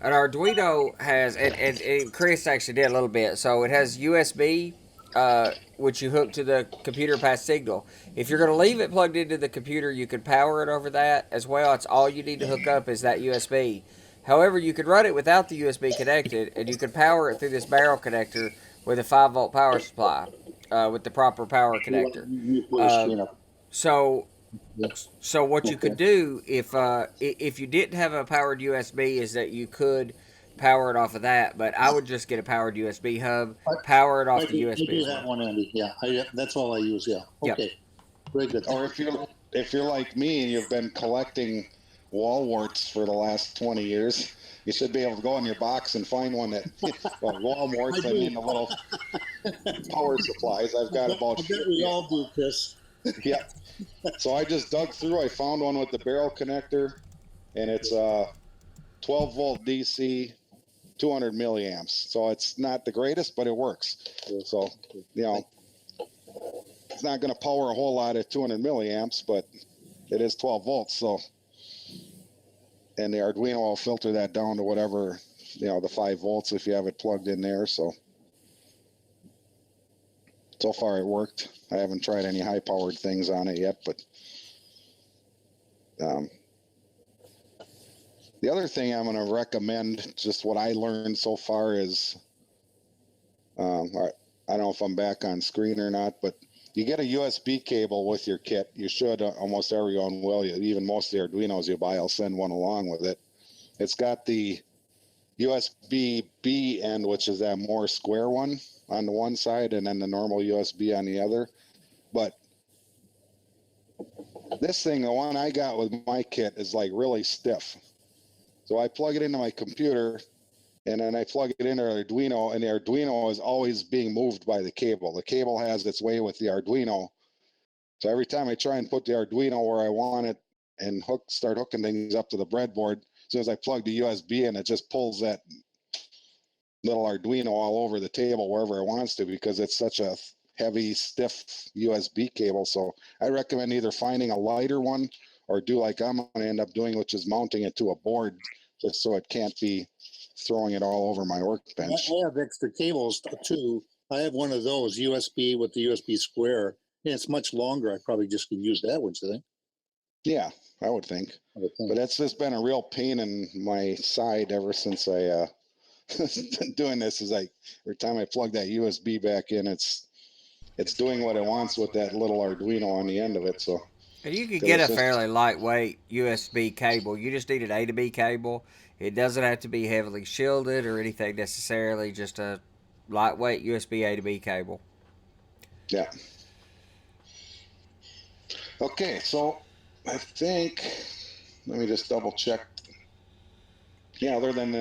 An Arduino has, and Chris actually did a little bit. So it has USB, which you hook to the computer pass signal. If you're going to leave it plugged into the computer, you can power it over that as well. It's all you need to hook up is that USB. However, you could run it without the USB connected, and you can power it through this barrel connector with a 5-volt power supply with the proper power connector. You put a screen up. So So what you Okay. could do if you didn't have a powered USB is that you could power it off of that, but I would just get a powered USB hub, power it off the I USB do as have well. one, Andy. Yeah, that's all I use. Yeah. Yep. Okay. Very good. Or if you're like me and you've been collecting wall warts for the last 20 years, you should be able to go in your box and find one that, well, wall warts, I mean the little power supplies. I've got about I bet we 50. all do, Chris. Yeah. So I just dug through. I found one with the barrel connector, and it's 12 volt DC, 200 milliamps. So it's not the greatest, but it works. So, you know, it's not going to power a whole lot at 200 milliamps, but it is 12 volts. So, and the Arduino will filter that down to whatever, you know, the 5 volts if you have it plugged in there. So far it worked. I haven't tried any high powered things on it yet, but the other thing I'm going to recommend, just what I learned so far, is I don't know if I'm back on screen or not, but you get a USB cable with your kit. You should, almost everyone will. Even most of the Arduinos you buy, I'll send one along with it. It's got the USB B end, which is that more square one on the one side, and then the normal USB on the other. But this thing, the one I got with my kit, is like really stiff. So I plug it into my computer, and then I plug it into Arduino, and the Arduino is always being moved by the cable. The cable has its way with the Arduino. So every time I try and put the Arduino where I want it and start hooking things up to the breadboard, as soon as I plug the USB in, it just pulls that little Arduino all over the table wherever it wants to, because it's such a heavy, stiff USB cable. So I recommend either finding a lighter one or do like I'm going to end up doing, which is mounting it to a board just so it can't be throwing it all over my workbench. I have extra cables too. I have one of those USB with the USB square. And it's much longer. I probably just could use that, wouldn't you think? Yeah, I would think. But that's just been a real pain in my side ever since I been doing this. Is like every time I plug that USB back in, it's doing what it wants with that little Arduino on the end of it. So And you could get a fairly lightweight USB cable. You just need an A to B cable. It doesn't have to be heavily shielded or anything necessarily. Just a lightweight USB A to B cable. Yeah. Okay, so I think, let me just double check. Yeah, other than,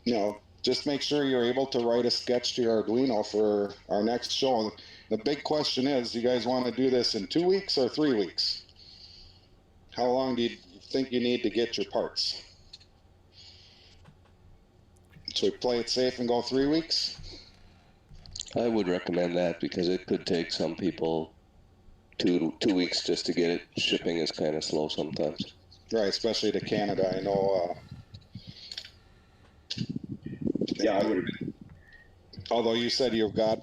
you know, just make sure you're able to write a sketch to your Arduino for our next show. The big question is, you guys want to do this in 2 weeks or 3 weeks? How long do you think you need to get your parts? Should we play it safe and go 3 weeks? I would recommend that because it could take some people two weeks just to get it. Shipping is kind of slow sometimes. Right, especially to Canada. I know. Yeah, I would. Although you said you've got,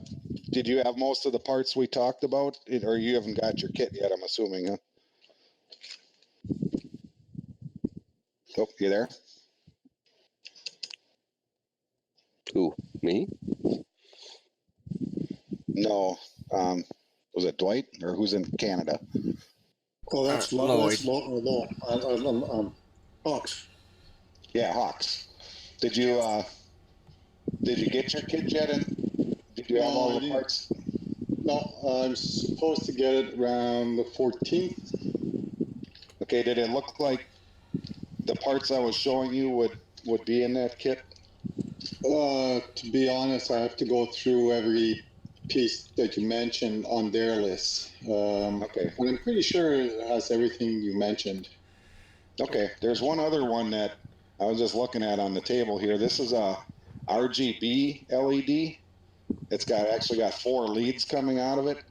did you have most of the parts we talked about, or you haven't got your kit yet? I'm assuming, huh? Oh, you there? Who, me? No. Was it Dwight, or who's in Canada? Oh, that's Lloyd. Hawks. Yeah, Hawks. Did you get your kit yet? And did you have all the parts? No, I'm supposed to get it around the 14th. Okay. Did it look like the parts I was showing you would be in that kit? To be honest, I have to go through every piece that you mentioned on their list. Okay. But I'm pretty sure it has everything you mentioned. Okay. There's one other one that I was just looking at on the table here. This is a RGB LED. It's actually got 4 leads coming out of it.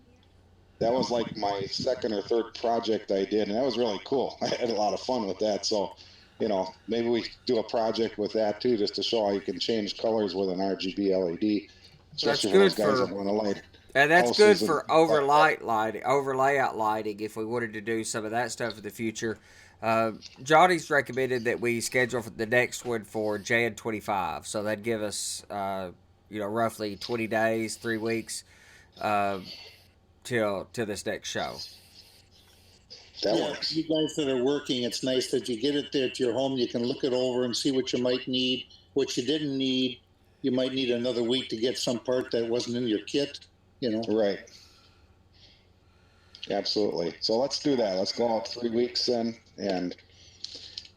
That was like my second or third project I did, and that was really cool. I had a lot of fun with that. So, you know, maybe we do a project with that too, just to show how you can change colors with an RGB LED. Especially for those guys that want to light. And that's good for over layout lighting. If we wanted to do some of that stuff in the future, Johnny's recommended that we schedule for the next one for Jan 25. So that'd give us, roughly 20 days, 3 weeks, till this next show. That Yeah, works. you guys that are working, it's nice that you get it there to your home. You can look it over and see what you might need, what you didn't need. You might need another week to get some part that wasn't in your kit, you know. Right. Absolutely. So let's do that. Let's go out 3 weeks then, and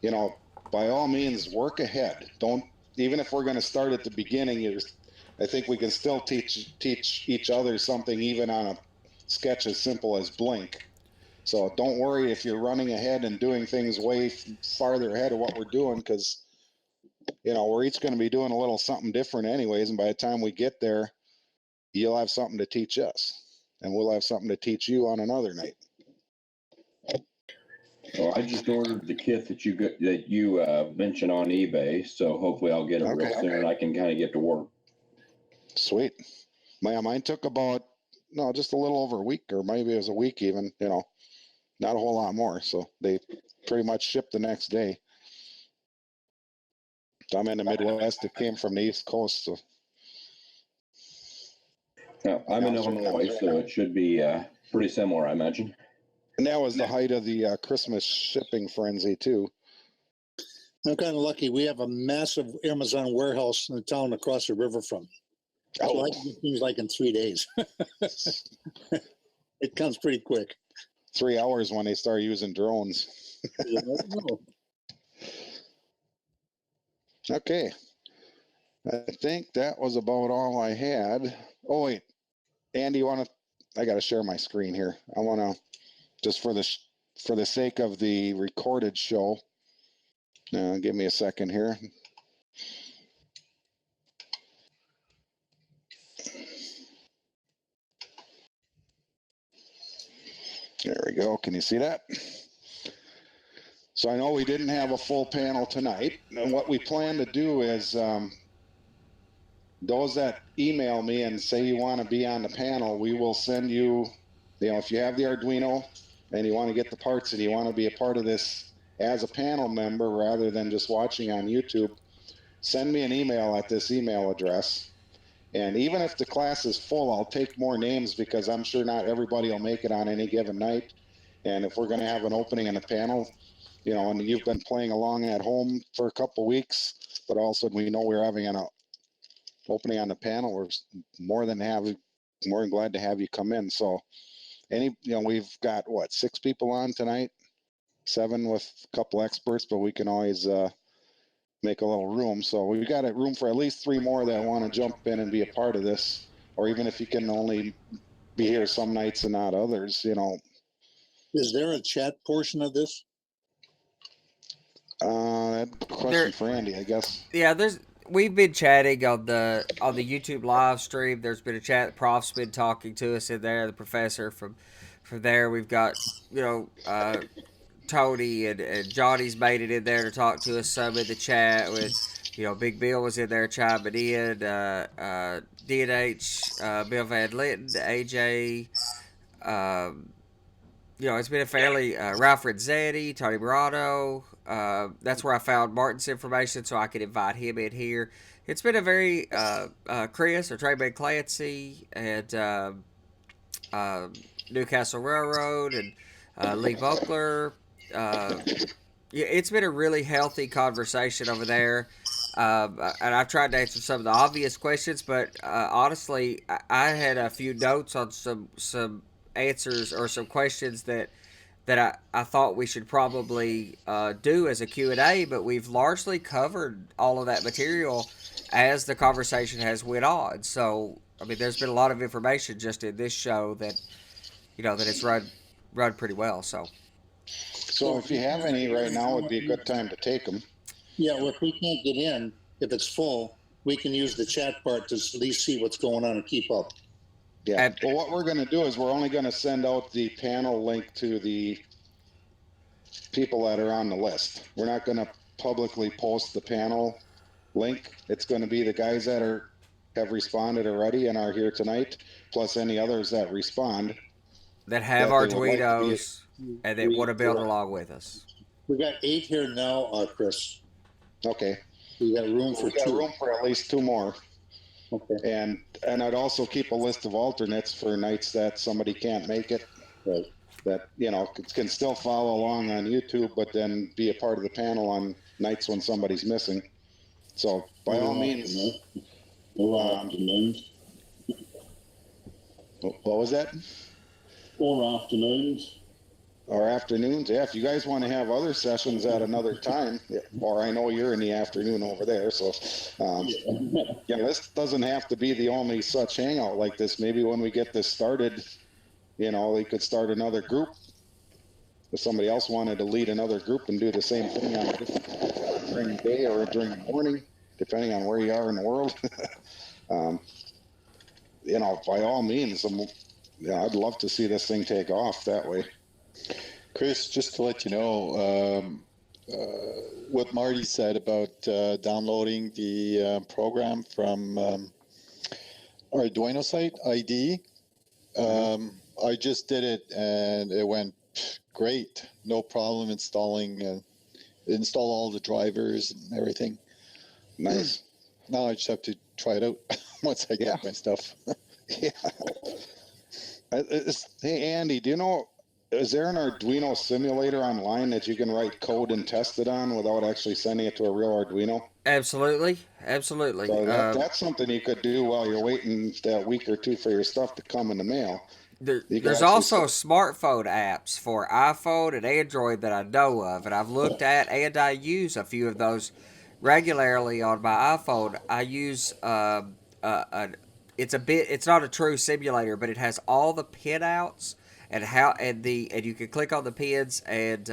you know, by all means, work ahead. Don't, even if we're going to start at the beginning. I think we can still teach each other something, even on a sketch as simple as blink. So don't worry if you're running ahead and doing things way farther ahead of what we're doing, because you know we're each going to be doing a little something different anyways, and by the time we get there, you'll have something to teach us, and we'll have something to teach you on another night. Well, I just ordered the kit that you mentioned on eBay, so hopefully I'll get it real soon. And I can kind of get to work. Sweet. Mine took about, no, just a little over a week, or maybe it was a week even, you know, not a whole lot more. So they pretty much shipped the next day. I'm in the Midwest. It came from the East Coast. So Yeah, I'm in Illinois, so it should be pretty similar, I imagine. and that was the height of the Christmas shipping frenzy too. I'm kind of lucky. We have a massive Amazon warehouse in the town across the river from. So I can get things like in 3 days. It comes pretty quick. 3 hours when they start using drones. You never know. Okay. I think that was about all I had. Oh wait, Andy, I got to share my screen here. I want to, just for the sake of the recorded show. Give me a second here. There we go. Can you see that? So I know we didn't have a full panel tonight, and what we plan to do is those that email me and say you want to be on the panel, we will send you, if you have the Arduino and you want to get the parts and you want to be a part of this as a panel member rather than just watching on YouTube, send me an email at this email address. And even if the class is full, I'll take more names because I'm sure not everybody will make it on any given night. And if we're going to have an opening in the panel, and you've been playing along at home for a couple weeks, but also we know we're having an opening on the panel, we're more than glad to have you come in. So we've got 6 people on tonight, 7 with a couple experts, but we can always make a little room. So we've got a room for at least 3 more that want to jump in and be a part of this, or even if you can only be here some nights and not others. Is there a chat portion of this? Question for Andy, I guess. Yeah, we've been chatting on the YouTube live stream. There's been a chat. The prof's been talking to us in there. The professor from there. We've got Tony and Johnny's made it in there to talk to us some in the chat. With Big Bill was in there chiming in. DNH, Bill Van Linton, AJ. It's been a fairly Ralph Renzetti, Tony Morano. That's where I found Martin's information, so I could invite him in here. It's been a very Chris or Trey Clancy and Newcastle Railroad and Lee Buckler. It's been a really healthy conversation over there. And I've tried to answer some of the obvious questions, but honestly, I had a few notes on some answers or some questions that I thought we should probably do as a Q&A, but we've largely covered all of that material as the conversation has went on. So, there's been a lot of information just in this show that it's run pretty well. So if you have any right now, would be a good time to take them. Yeah, well, if we can't get in, if it's full, we can use the chat part to at least see what's going on and keep up. Yeah. Well, what we're going to do is we're only going to send out the panel link to the people that are on the list. We're not going to publicly post the panel link. It's going to be the guys that have responded already and are here tonight, plus any others that respond. That have Arduinos and that want to build along with us. We got 8 here now, Chris. Okay. We got room for 2. Room for at least 2 more. Okay. And I'd also keep a list of alternates for nights that somebody can't make it. Right. that, you know, can still follow along on YouTube, but then be a part of the panel on nights when somebody's missing. So by all means, or afternoons. what was that? Or afternoons. Or afternoons, yeah. If you guys want to have other sessions at another time, or I know you're in the afternoon over there, so yeah, this doesn't have to be the only such hangout like this. Maybe when we get this started, you know, they could start another group. If somebody else wanted to lead another group and do the same thing on a different during the day or during the morning, depending on where you are in the world, you know, by all means, yeah, I'd love to see this thing take off that way. Chris, just to let you know, what Marty said about downloading the program from Arduino site, ID, I just did it and it went great. No problem installing, install all the drivers and everything. Nice. Now I just have to try it out once I get my stuff. Yeah. Hey, Andy, do you know, is there an Arduino simulator online that you can write code and test it on without actually sending it to a real Arduino? Absolutely, absolutely. So that's something you could do while you're waiting that week or two for your stuff to come in the mail. There's also smartphone apps for iPhone and Android that I know of, and I've looked at and I use a few of those regularly on my iPhone. I use it's not a true simulator, but it has all the pinouts and you can click on the pins and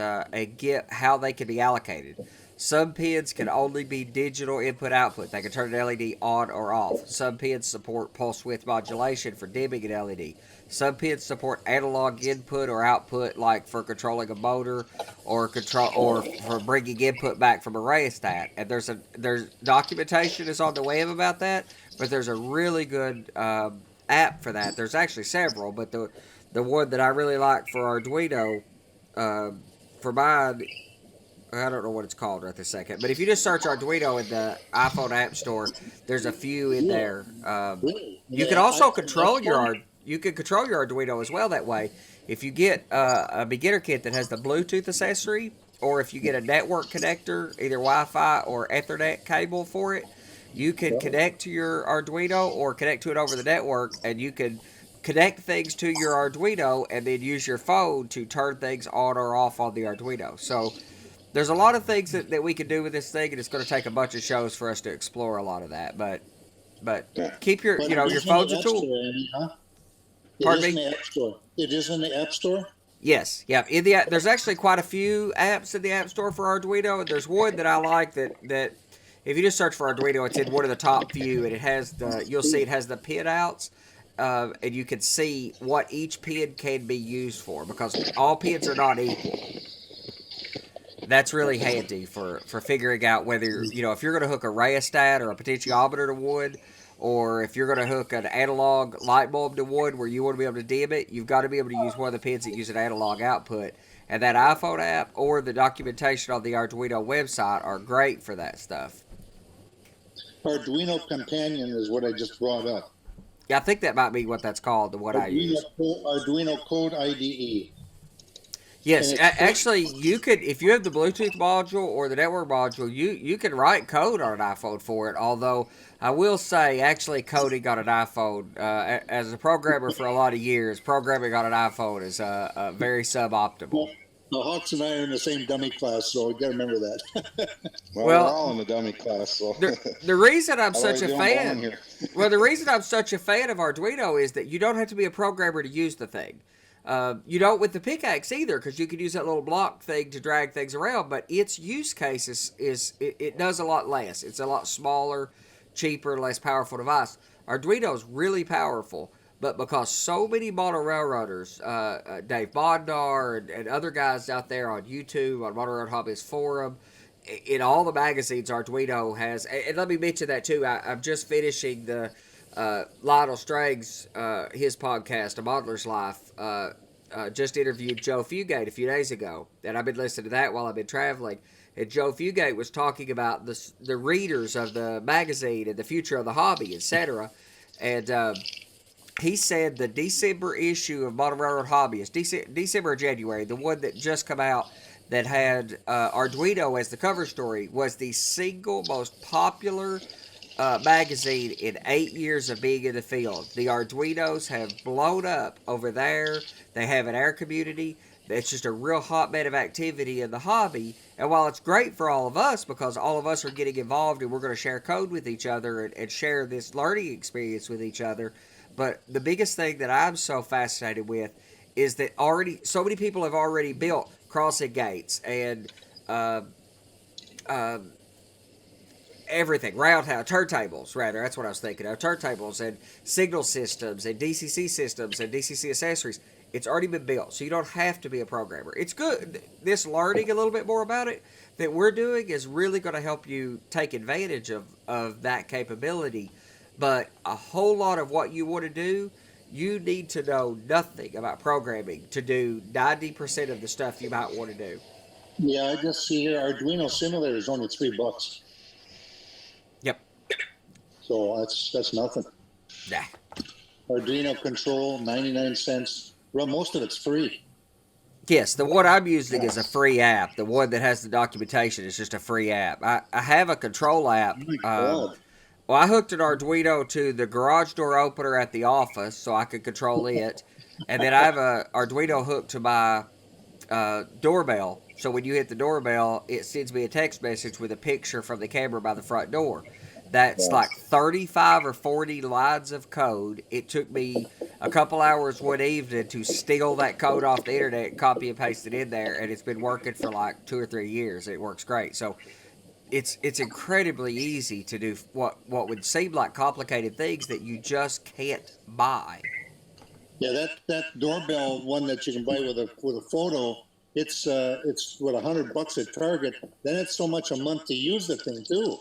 get how they can be allocated. Some pins can only be digital input output. They can turn an LED on or off. Some pins support pulse width modulation for dimming an LED. Some pins support analog input or output, like for controlling a motor or for bringing input back from a rheostat. And there's documentation is on the web about that, but there's a really good app for that. There's actually several, but the one that I really like for Arduino, for mine, I don't know what it's called right this second, but if you just search Arduino in the iPhone App Store, there's a few in there. You can also control your Arduino as well that way. If you get a beginner kit that has the Bluetooth accessory, or if you get a network connector, either Wi-Fi or Ethernet cable for it, you can connect to your Arduino or connect to it over the network, and you can connect things to your Arduino and then use your phone to turn things on or off on the Arduino. So there's a lot of things that we can do with this thing, and it's going to take a bunch of shows for us to explore a lot of that. But keep your your phone's a tool. Pardon me? In the App Store. It is in the App Store? Yes, yeah. There's actually quite a few apps in the App Store for Arduino, and there's one that I like that if you just search for Arduino, it's in one of the top few, and you'll see it has the pin outs, and you can see what each pin can be used for, because all pins are not equal. That's really handy for figuring out whether, if you're going to hook a rheostat or a potentiometer to wood, or if you're going to hook an analog light bulb to wood where you want to be able to dim it, you've got to be able to use one of the pins that use an analog output. And that iPhone app or the documentation on the Arduino website are great for that stuff. Arduino Companion is what I just brought up. Yeah, I think that might be what that's called, I use. Arduino Code IDE. Yes, actually, you could, if you have the Bluetooth module or the network module, you can write code on an iPhone for it. Although I will say, actually, coding on an iPhone, as a programmer for a lot of years, programming on an iPhone is very suboptimal. Well, Hawks and I are in the same dummy class, so we got to remember that. Well, we're all in the dummy class. So the reason I'm such a fan, the reason I'm such a fan of Arduino is that you don't have to be a programmer to use the thing. You don't with the pickaxe either, because you can use that little block thing to drag things around, but its use case it does a lot less. It's a lot smaller, cheaper, less powerful device. Arduino is really powerful, but because so many model railroaders, Dave Bondar and other guys out there on YouTube, on Model Railroad Hobbyist Forum, in all the magazines Arduino has, and let me mention that too, I'm just finishing the Lionel Stragg's, his podcast, A Modeler's Life, just interviewed Joe Fugate a few days ago, and I've been listening to that while I've been traveling, and Joe Fugate was talking about the readers of the magazine and the future of the hobby, etc., and he said the December issue of Model Railroad Hobbyist, December or January, the one that just come out that had Arduino as the cover story, was the single most popular magazine in 8 years of being in the field. The Arduinos have blown up over there. They have in our community. It's just a real hotbed of activity in the hobby. And while it's great for all of us because all of us are getting involved and we're going to share code with each other and share this learning experience with each other, but the biggest thing that I'm so fascinated with is that already so many people have already built crossing gates and uh, uh, everything, roundhouse, turntables, rather, that's what I was thinking of, turntables and signal systems and DCC systems and DCC accessories. It's already been built, so you don't have to be a programmer. It's good. This learning a little bit more about it that we're doing is really going to help you take advantage of that capability. But a whole lot of what you want to do, you need to know nothing about programming to do 90% of the stuff you might want to do. Yeah, I just see here Arduino simulator is only $3. Yep. So that's nothing. Nah. Arduino control, 99 cents. Well, most of it's free. Yes, the one I'm using is a free app. The one that has the documentation is just a free app. I have a control app. Well, I hooked an Arduino to the garage door opener at the office so I could control it. And then I have a Arduino hooked to my doorbell. So when you hit the doorbell, it sends me a text message with a picture from the camera by the front door. That's like 35 or 40 lines of code. It took me a couple hours one evening to steal that code off the internet and copy and paste it in there, and it's been working for like 2 or 3 years. It works great. So it's incredibly easy to do what would seem like complicated things that you just can't buy. Yeah, that doorbell one that you can buy with a photo, it's what $100 at Target. Then it's so much a month to use the thing too.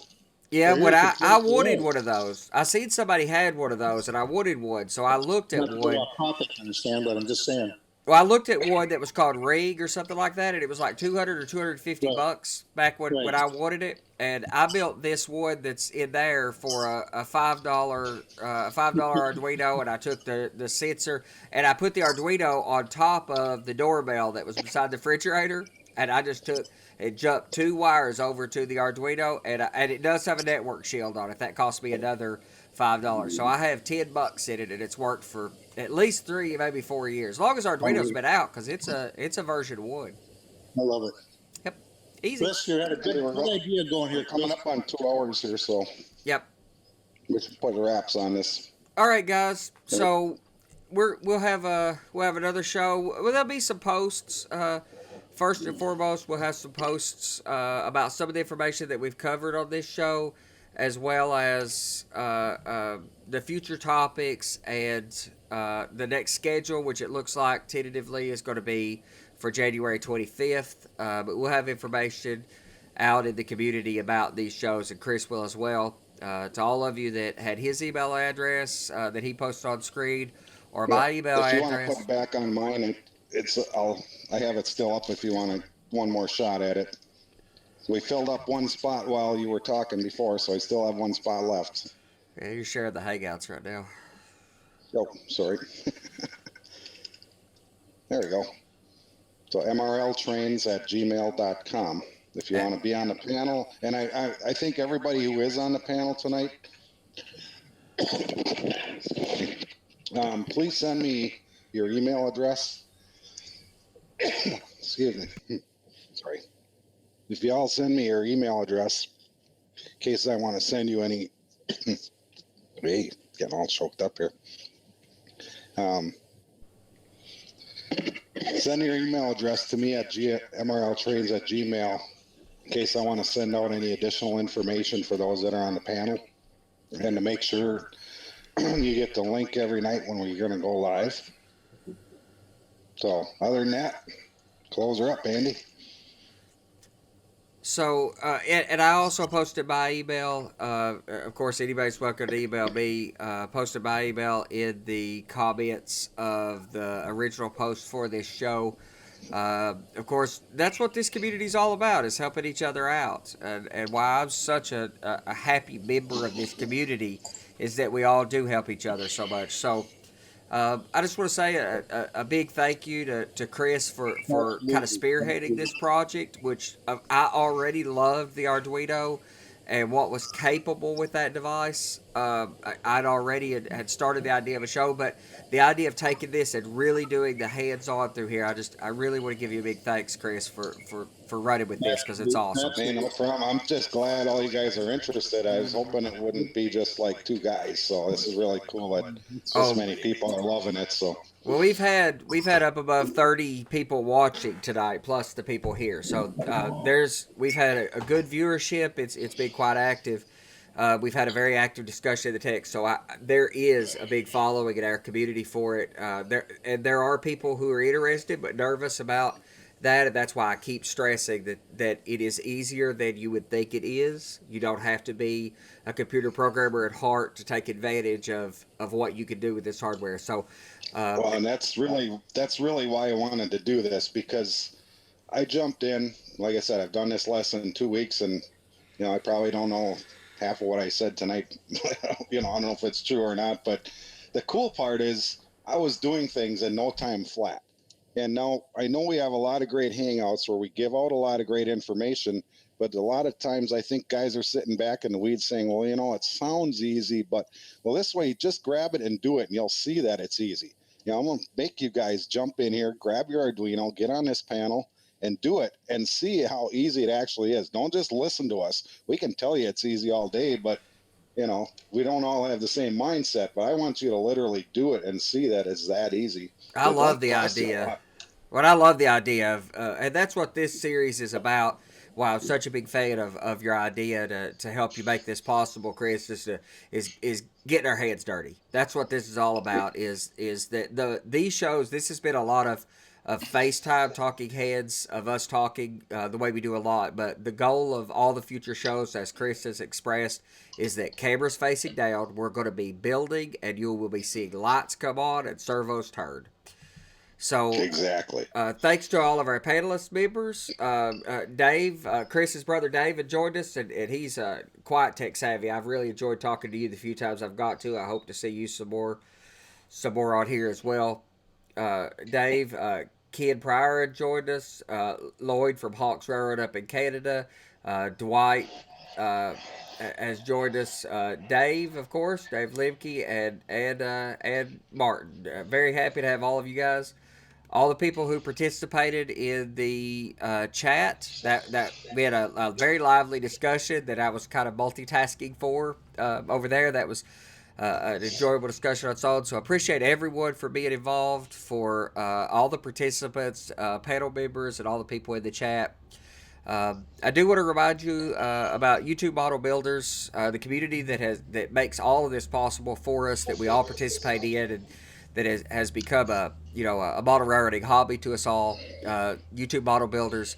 Yeah, So but here's the I place to wanted live. one of those. I seen somebody had one of those, and I wanted one, so I looked at Not to one. go off topic, I understand, but I'm just saying. Well, I looked at one that was called Rig or something like that, and it was like 200 or 250 Right. bucks back when Right. I wanted it. And I built this one that's in there for a $5 Arduino, and I took the sensor and I put the Arduino on top of the doorbell that was beside the refrigerator, and I just took and jumped 2 wires over to the Arduino, and it does have a network shield on it. That cost me another $5. So I have $10 in it, and it's worked for at least 3, maybe 4 years. As long as Arduino's been out, because it's a version 1. I love it. Yep, easy. Chris, you had a good idea going here. Coming up on 2 hours here, so Yep. we should put wraps on this. All right, guys. So we'll have another show. Well, there'll be some posts. First and foremost, we'll have some posts about some of the information that we've covered on this show, as well as the future topics and the next schedule, which it looks like tentatively is going to be for January 25th. But we'll have information out in the community about these shows, and Chris will as well. To all of you that had his email address that he posted on screen, or my email if you address. want to put back on mine, I have it still up if you want one more shot at it. We filled up one spot while you were talking before, so I still have one spot left. Yeah, you're sharing the Hangouts right now. Oh, sorry. There we go. So mrltrains@gmail.com if you want to be on the panel. And I think everybody who is on the panel tonight, please send me your email address. Excuse me. Sorry. If you all send me your email address, in case I want to send you any, hey, getting all choked up here. Send your email address to me at mrltrains@gmail in case I want to send out any additional information for those that are on the panel, and to make sure you get the link every night when we're going to go live. So other than that, close her up, Andy. So, and I also posted my email. Of course, anybody's welcome to email me. Posted my email in the comments of the original post for this show. Of course, that's what this community is all about, is helping each other out. And why I'm such a happy member of this community is that we all do help each other so much. So, I just want to say a big thank you to Chris for kind of spearheading this project, which I already loved the Arduino and what was capable with that device. I'd already had started the idea of a show, but the idea of taking this and really doing the hands-on through here, I really want to give you a big thanks, Chris, for running with this because it's awesome. Hey, no problem. I'm just glad all you guys are interested. I was hoping it wouldn't be just like two guys. So this is really cool that this many people are loving it. So Well, we've had up above 30 people watching tonight, plus the people here. So we've had a good viewership. It's been quite active. We've had a very active discussion of the text. So there is a big following in our community for it. There are people who are interested but nervous about that, and that's why I keep stressing that it is easier than you would think it is. You don't have to be a computer programmer at heart to take advantage of what you can do with this hardware. So, well, and that's really why I wanted to do this, because I jumped in. Like I said, I've done this less than 2 weeks, and I probably don't know half of what I said tonight. I don't know if it's true or not. But the cool part is I was doing things in no time flat. And now I know we have a lot of great Hangouts where we give out a lot of great information, but a lot of times I think guys are sitting back in the weeds saying, well, it sounds easy, but this way, just grab it and do it, and you'll see that it's easy. I'm going to make you guys jump in here, grab your Arduino, get on this panel, and do it, and see how easy it actually is. Don't just listen to us. We can tell you it's easy all day, but we don't all have the same mindset. But I want you to literally do it and see that it's that easy. I love the idea. What I love the idea of, and that's what this series is about. Why I'm such a big fan of your idea to help you make this possible, Chris, is getting our hands dirty. That's what this is all about. Is that these shows? This has been a lot of FaceTime talking heads, of us talking the way we do a lot. But the goal of all the future shows, as Chris has expressed, is that cameras facing down, we're going to be building, and you will be seeing lights come on and servos turn. So exactly. Thanks to all of our panelist members. Dave, Chris's brother Dave, had joined us, and he's quite tech savvy. I've really enjoyed talking to you the few times I've got to. I hope to see you some more on here as well. Dave, Ken Pryor had joined us. Lloyd from Hawks Railroad up in Canada. Dwight has joined us. Dave, of course, Dave Lemke, and Martin. Very happy to have all of you guys. All the people who participated in the chat, that we had a very lively discussion that I was kind of multitasking for over there. That was an enjoyable discussion on its own. So I appreciate everyone for being involved, for all the participants, panel members, and all the people in the chat. I do want to remind you about YouTube Model Builders, the community that makes all of this possible for us, that we all participate in, and that has become a model railroading hobby to us all. YouTube Model Builders,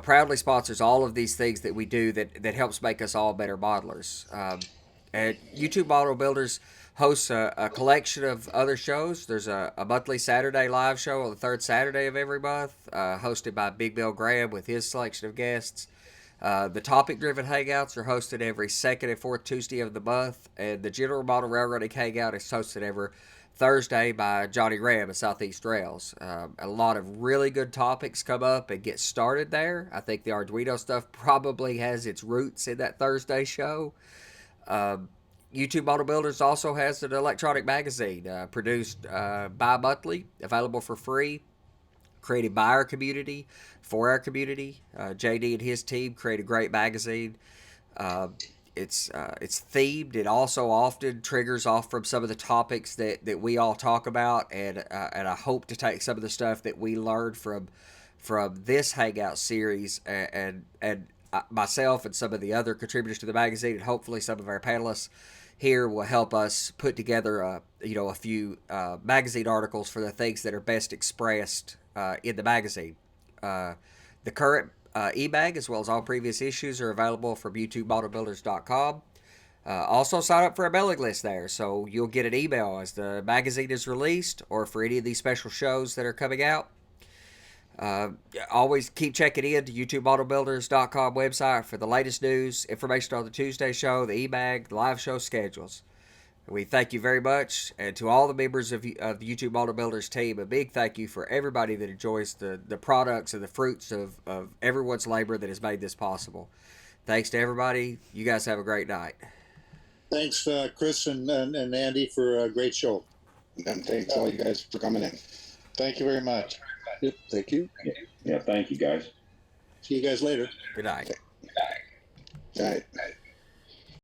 proudly sponsors all of these things that we do that helps make us all better modelers. And YouTube Model Builders hosts a collection of other shows. There's a monthly Saturday live show on the third Saturday of every month, hosted by Big Bill Graham with his selection of guests. The topic-driven Hangouts are hosted every second and fourth Tuesday of the month, and the General Model Railroading Hangout is hosted every Thursday by Johnny Ram at Southeast Rails. A lot of really good topics come up and get started there. I think the Arduino stuff probably has its roots in that Thursday show. YouTube Model Builders also has an electronic magazine produced bi-monthly, available for free, created by our community, for our community. JD and his team create a great magazine. It's themed. It also often triggers off from some of the topics that we all talk about, and I hope to take some of the stuff that we learned from this Hangout series and myself and some of the other contributors to the magazine, and hopefully some of our panelists here will help us put together a few magazine articles for the things that are best expressed in the magazine. The current e-bag, as well as all previous issues, are available from YouTubeModelBuilders.com. Also sign up for a mailing list there, so you'll get an email as the magazine is released, or for any of these special shows that are coming out. Always keep checking in to YouTubeModelBuilders.com website for the latest news, information on the Tuesday show, the e-bag, the live show schedules. We thank you very much, and to all the members of the YouTube Model Builders team, a big thank you for everybody that enjoys the products and the fruits of everyone's labor that has made this possible. Thanks to everybody. You guys have a great night. Thanks, Chris and Andy, for a great show. And thanks all you guys for coming in. Thank you very much. Yep, thank you. Yeah, thank you guys. See you guys later. Good night. All right.